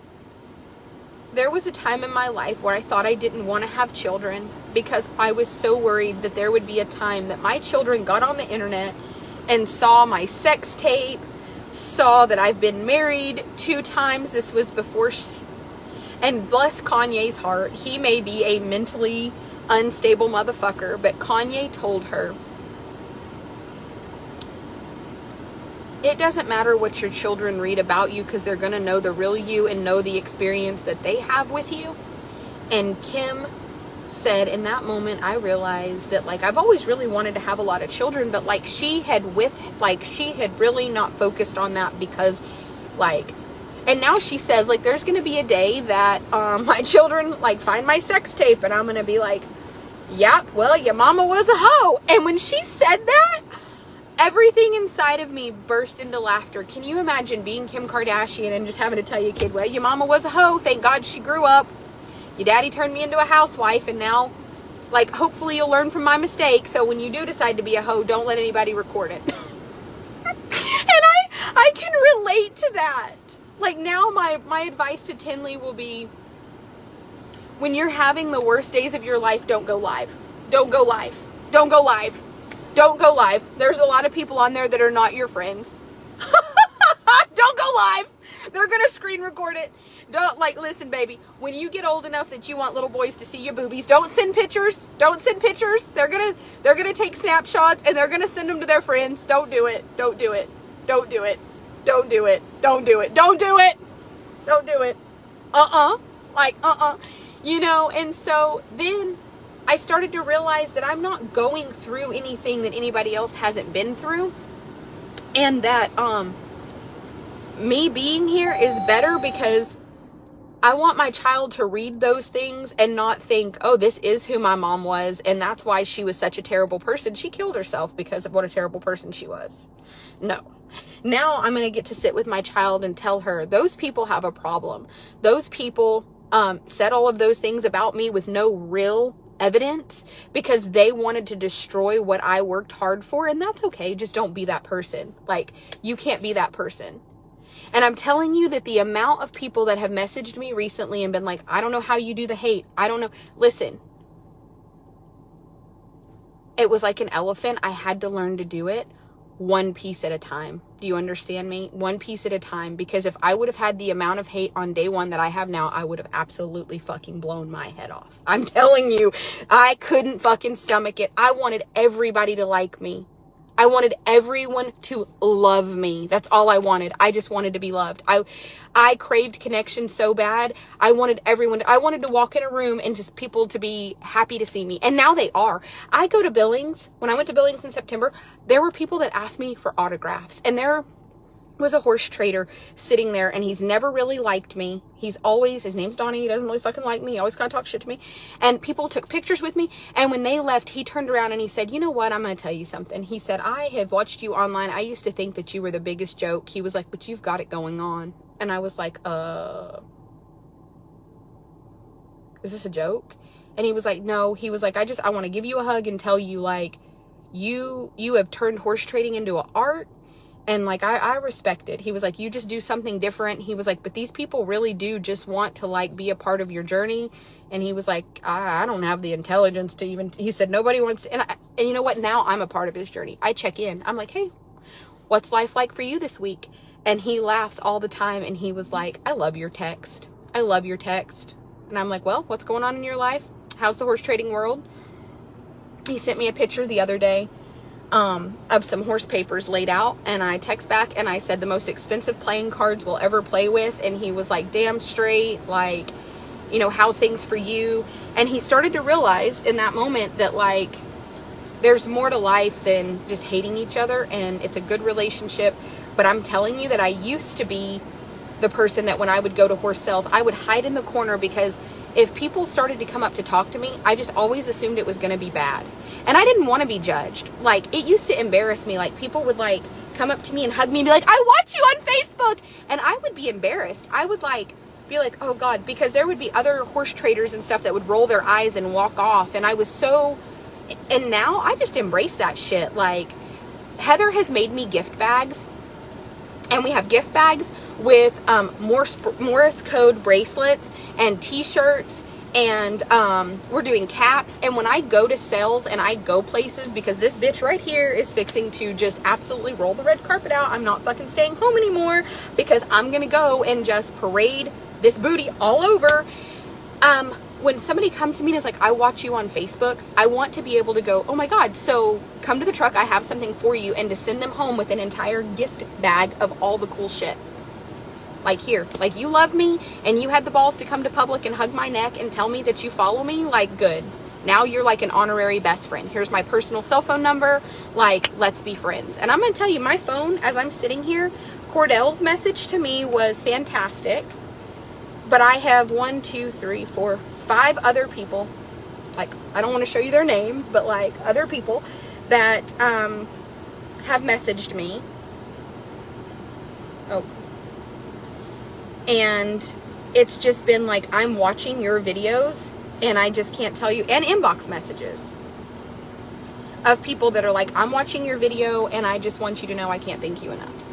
there was a time in my life where I thought I didn't want to have children because I was so worried that there would be a time that my children got on the internet and saw my sex tape, saw that I've been married 2 times. This was before and bless Kanye's heart, he may be a mentally unstable motherfucker, but Kanye told her, it doesn't matter what your children read about you, because they're going to know the real you and know the experience that they have with you. And Kim said, in that moment, I realized that, like, I've always really wanted to have a lot of children, but, like, she had really not focused on that because, like, and now she says, like, there's going to be a day that my children, like, find my sex tape, and I'm going to be like, yep, well, your mama was a hoe. And when she said that, everything inside of me burst into laughter. Can you imagine being Kim Kardashian and just having to tell your kid, well, your mama was a hoe. Thank God she grew up. Your daddy turned me into a housewife, and now, like, hopefully you'll learn from my mistake. So when you do decide to be a hoe, don't let anybody record it. And I can relate to that. Like, now my advice to Tinley will be, when you're having the worst days of your life, don't go live. Don't go live. Don't go live. Don't go live. There's a lot of people on there that are not your friends. Don't go live. They're going to screen record it. Don't, like, listen, baby, when you get old enough that you want little boys to see your boobies, don't send pictures. Don't send pictures. They're going to take snapshots and they're going to send them to their friends. Don't do it. Don't do it. Don't do it. Don't do it. Don't do it. Don't do it. Don't do it. Like, you know, and so then I started to realize that I'm not going through anything that anybody else hasn't been through, and that me being here is better because I want my child to read those things and not think, oh, this is who my mom was, and that's why she was such a terrible person. She killed herself because of what a terrible person she was. No. Now I'm going to get to sit with my child and tell her, those people have a problem. Those people said all of those things about me with no real evidence because they wanted to destroy what I worked hard for, and that's okay. Just don't be that person. Like, you can't be that person. And I'm telling you that the amount of people that have messaged me recently and been like, I don't know how you do the hate. I don't know. Listen, it was like an elephant. I had to learn to do it one piece at a time. Do you understand me? One piece at a time. Because if I would have had the amount of hate on day one that I have now, I would have absolutely fucking blown my head off. I'm telling you, I couldn't fucking stomach it. I wanted everybody to like me. I wanted everyone to love me. That's all I wanted. I just wanted to be loved. I craved connection so bad. I wanted to walk in a room and just people to be happy to see me. And now they are. I go to Billings. When I went to Billings in September, there were people that asked me for autographs. And there was a horse trader sitting there, and he's never really liked me. His name's Donnie. He doesn't really fucking like me. He always kind of talks shit to me. And people took pictures with me. And when they left, he turned around and he said, you know what? I'm going to tell you something. He said, I have watched you online. I used to think that you were the biggest joke. He was like, but you've got it going on. And I was like, is this a joke? And he was like, no. He was like, I want to give you a hug and tell you, like, you have turned horse trading into an art. And like, I respect it. He was like, you just do something different. He was like, but these people really do just want to like be a part of your journey. And he was like, I don't have the intelligence to even, he said, nobody wants to, and you know what? Now I'm a part of his journey. I check in. I'm like, hey, what's life like for you this week? And he laughs all the time. And he was like, I love your text. I love your text. And I'm like, well, what's going on in your life? How's the horse trading world? He sent me a picture the other day of some horse papers laid out, and I text back and I said, the most expensive playing cards we'll ever play with. And he was like, damn straight, like, you know, how's things for you? And he started to realize in that moment that like there's more to life than just hating each other, and it's a good relationship. But I'm telling you that I used to be the person that when I would go to horse sales, I would hide in the corner, because if people started to come up to talk to me, I just always assumed it was going to be bad. And I didn't want to be judged. Like, it used to embarrass me. Like, people would, like, come up to me and hug me and be like, I watch you on Facebook. And I would be embarrassed. I would, like, be like, oh, God. Because there would be other horse traders and stuff that would roll their eyes and walk off. And I was so... And now I just embrace that shit. Like, Heather has made me gift bags. And we have gift bags with Morse code bracelets and t-shirts, and we're doing caps. And when I go to sales and I go places, because this bitch right here is fixing to just absolutely roll the red carpet out. I'm not fucking staying home anymore, because I'm gonna go and just parade this booty all over. When somebody comes to me and is like, I watch you on Facebook, I want to be able to go, oh my God, so come to the truck, I have something for you, and to send them home with an entire gift bag of all the cool shit. Like, here, like, you love me, and you had the balls to come to public and hug my neck and tell me that you follow me, like, good. Now you're like an honorary best friend. Here's my personal cell phone number, like, let's be friends. And I'm gonna tell you, my phone, as I'm sitting here, Cordell's message to me was fantastic. But I have 5 other people, like, I don't want to show you their names, but like other people that have messaged me. Oh. And it's just been like, I'm watching your videos and I just can't tell you, and inbox messages of people that are like, I'm watching your video and I just want you to know I can't thank you enough.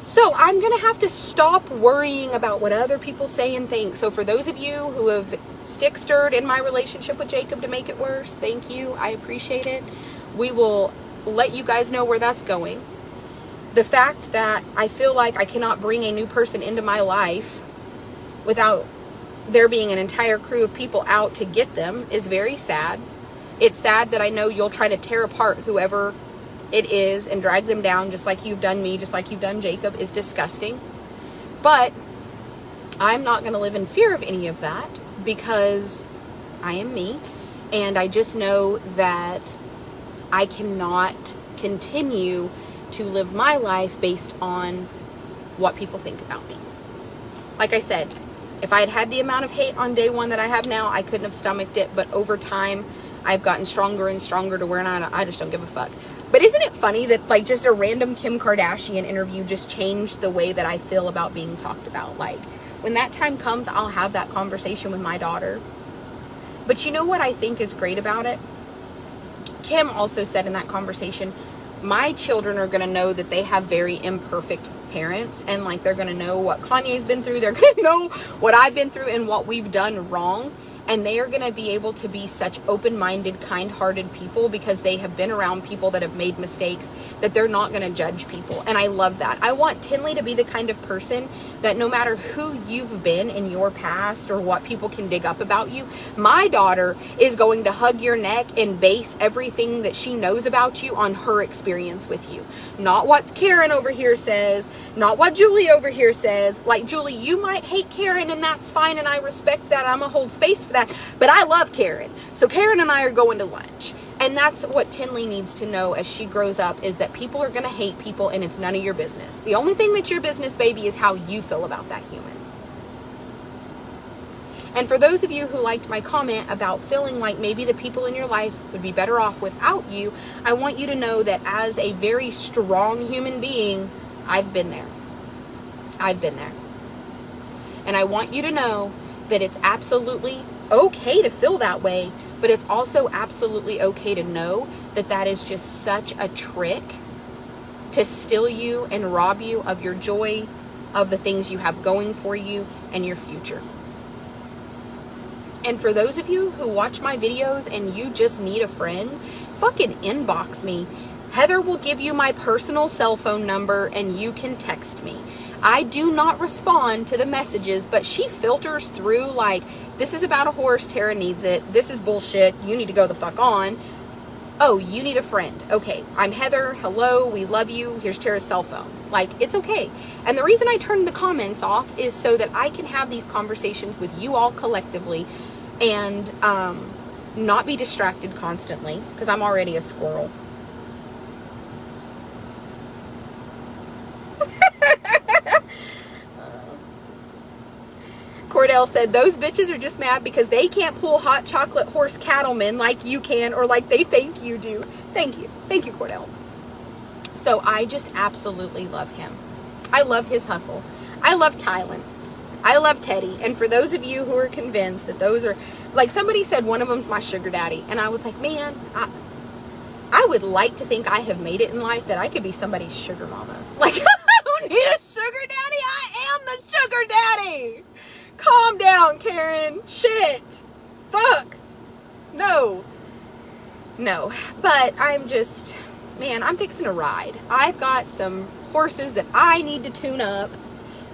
So I'm going to have to stop worrying about what other people say and think. So for those of you who have stick stirred in my relationship with Jacob to make it worse, thank you. I appreciate it. We will let you guys know where that's going. The fact that I feel like I cannot bring a new person into my life without there being an entire crew of people out to get them is very sad. It's sad that I know you'll try to tear apart whoever it is and drag them down, just like you've done me, just like you've done Jacob, is disgusting. But I'm not going to live in fear of any of that, because I am me, and I just know that I cannot continue to live my life based on what people think about me. Like I said, if I had had the amount of hate on day one that I have now, I couldn't have stomached it, but over time I've gotten stronger and stronger to where I just don't give a fuck. But isn't it funny that, like, just a random Kim Kardashian interview just changed the way that I feel about being talked about? Like, when that time comes, I'll have that conversation with my daughter. But you know what I think is great about it? Kim also said in that conversation, my children are going to know that they have very imperfect parents, and, like, they're going to know what Kanye's been through. They're going to know what I've been through and what we've done wrong. And they are going to be able to be such open-minded, kind-hearted people because they have been around people that have made mistakes, that they're not going to judge people. And I love that. I want Tinley to be the kind of person that no matter who you've been in your past or what people can dig up about you, my daughter is going to hug your neck and base everything that she knows about you on her experience with you. Not what Karen over here says, not what Julie over here says. Like, Julie, you might hate Karen, and that's fine, and I respect that. I'm going to hold space for that. But I love Karen. So Karen and I are going to lunch. And that's what Tinley needs to know as she grows up, is that people are going to hate people, and it's none of your business. The only thing that's your business, baby, is how you feel about that human. And for those of you who liked my comment about feeling like maybe the people in your life would be better off without you, I want you to know that as a very strong human being, I've been there. I've been there. And I want you to know that it's absolutely okay to feel that way, but it's also absolutely okay to know that that is just such a trick to steal you and rob you of your joy, of the things you have going for you, and your future. And for those of you who watch my videos and you just need a friend, fucking inbox me. Heather will give you my personal cell phone number and you can text me. I do not respond to the messages, but she filters through like, this is about a horse, Tara needs it. This is bullshit. You need to go the fuck on. Oh, you need a friend. Okay, I'm Heather. Hello, we love you. Here's Tara's cell phone. Like, it's okay. And the reason I turned the comments off is so that I can have these conversations with you all collectively and not be distracted constantly, because I'm already a squirrel. Cordell said, those bitches are just mad because they can't pull hot chocolate horse cattlemen like you can, or like they think you do. Thank you. Thank you, Cordell. So I just absolutely love him. I love his hustle. I love Tylen. I love Teddy. And for those of you who are convinced that those are, like somebody said one of them's my sugar daddy. And I was like, man, I would like to think I have made it in life that I could be somebody's sugar mama. Like, I don't need a sugar daddy. I am the sugar daddy. Calm down, Karen. Shit. Fuck. No. But I'm just, man, I'm fixing a ride. I've got some horses that I need to tune up.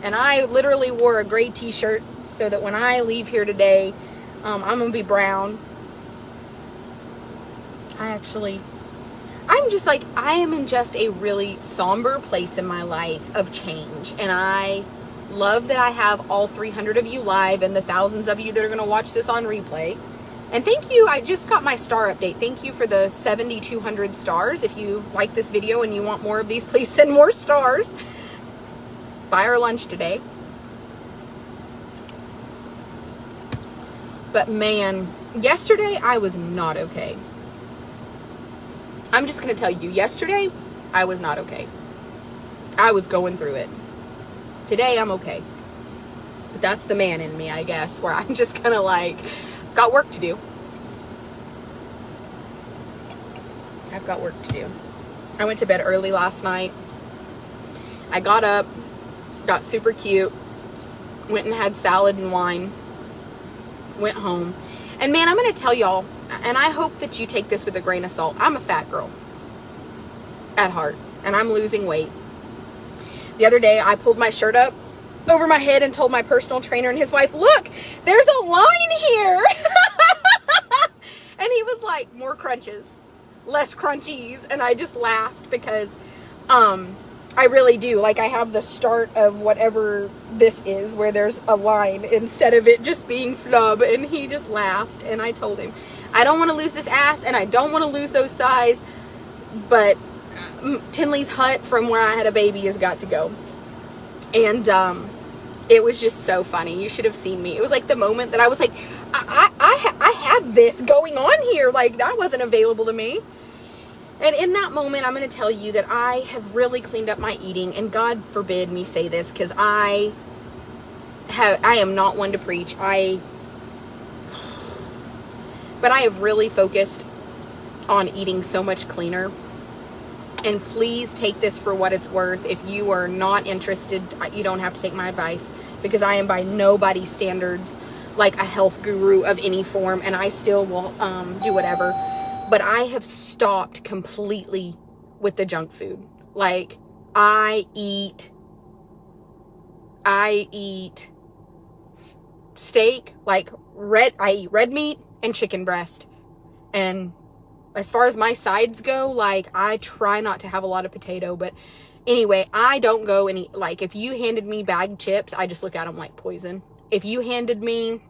And I literally wore a gray t-shirt so that when I leave here today, I'm going to be brown. I'm just like, I am in just a really somber place in my life of change. And I love that I have all 300 of you live and the thousands of you that are going to watch this on replay. And thank you. I just got my star update. Thank you for the 7,200 stars. If you like this video and you want more of these, please send more stars. Buy our lunch today. But man, yesterday I was not okay. I'm just going to tell you, yesterday I was not okay. I was going through it. Today I'm okay. But that's the man in me, I guess, where I'm just kind of like, got work to do. I've got work to do. I went to bed early last night. I got up, got super cute, went and had salad and wine, went home. And man, I'm going to tell y'all, and I hope that you take this with a grain of salt. I'm a fat girl at heart, and I'm losing weight. The other day, I pulled my shirt up over my head and told my personal trainer and his wife, look, there's a line here. And he was like, more crunches, less crunchies. And I just laughed because I really do. Like, I have the start of whatever this is where there's a line instead of it just being flub. And he just laughed. And I told him, I don't want to lose this ass and I don't want to lose those thighs. But Tinley's hut from where I had a baby has got to go. And it was just so funny. You should have seen me. It was like the moment that I was like, I have this going on here. Like, that wasn't available to me. And in that moment, I'm going to tell you that I have really cleaned up my eating. And God forbid me say this, because I am not one to preach. But I have really focused on eating so much cleaner. And please take this for what it's worth. If you are not interested, you don't have to take my advice, because I am by nobody's standards like a health guru of any form, and I still will do whatever. But I have stopped completely with the junk food. Like, I eat steak, like I eat red meat and chicken breast. And as far as my sides go, like, I try not to have a lot of potato, but anyway, I don't go any, like, if you handed me bagged chips, I just look at them like poison. If you handed me,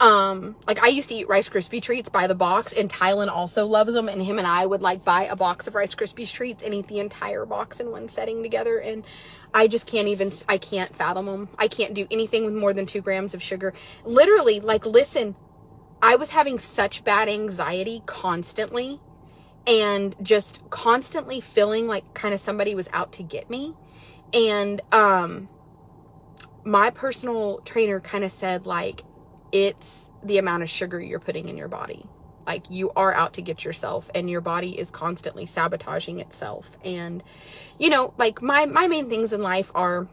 like, I used to eat Rice Krispie treats by the box, and Tylen also loves them, and him and I would, like, buy a box of Rice Krispie treats and eat the entire box in one setting together, and I just I can't fathom them. I can't do anything with more than 2 grams of sugar. Literally, like, listen, I was having such bad anxiety constantly, and just constantly feeling like kind of somebody was out to get me. And my personal trainer kind of said, like, it's the amount of sugar you're putting in your body. Like, you are out to get yourself, and your body is constantly sabotaging itself. And, you know, like, my main things in life are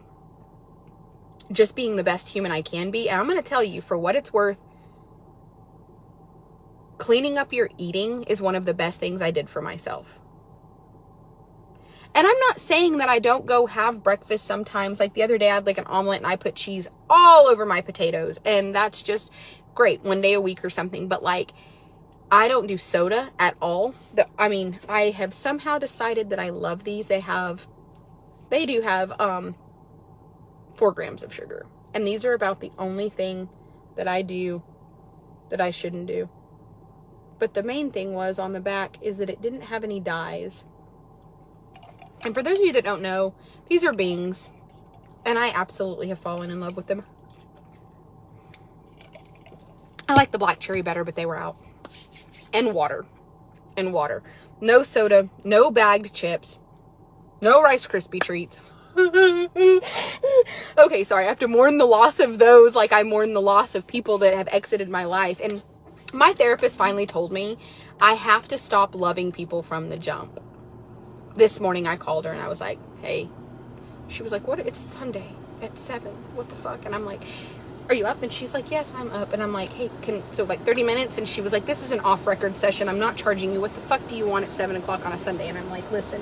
just being the best human I can be. And I'm going to tell you, for what it's worth, cleaning up your eating is one of the best things I did for myself. And I'm not saying that I don't go have breakfast sometimes. Like, the other day I had like an omelet and I put cheese all over my potatoes, and that's just great, one day a week or something. But, like, I don't do soda at all. I have somehow decided that I love these. They do have 4 grams of sugar, and these are about the only thing that I do that I shouldn't do. But the main thing was on the back is that it didn't have any dyes. And for those of you that don't know, these are Bings, and I absolutely have fallen in love with them. I like the black cherry better, but they were out. And water. No soda, no bagged chips, no Rice Krispie treats. Okay, sorry, I have to mourn the loss of those like I mourn the loss of people that have exited my life. And my therapist finally told me I have to stop loving people from the jump. This morning I called her and I was like, hey. She was like, what? It's a Sunday at 7. What the fuck? And I'm like, are you up? And she's like, yes, I'm up. And I'm like, hey, so like 30 minutes? And she was like, this is an off-record session. I'm not charging you. What the fuck do you want at 7 o'clock on a Sunday? And I'm like, listen,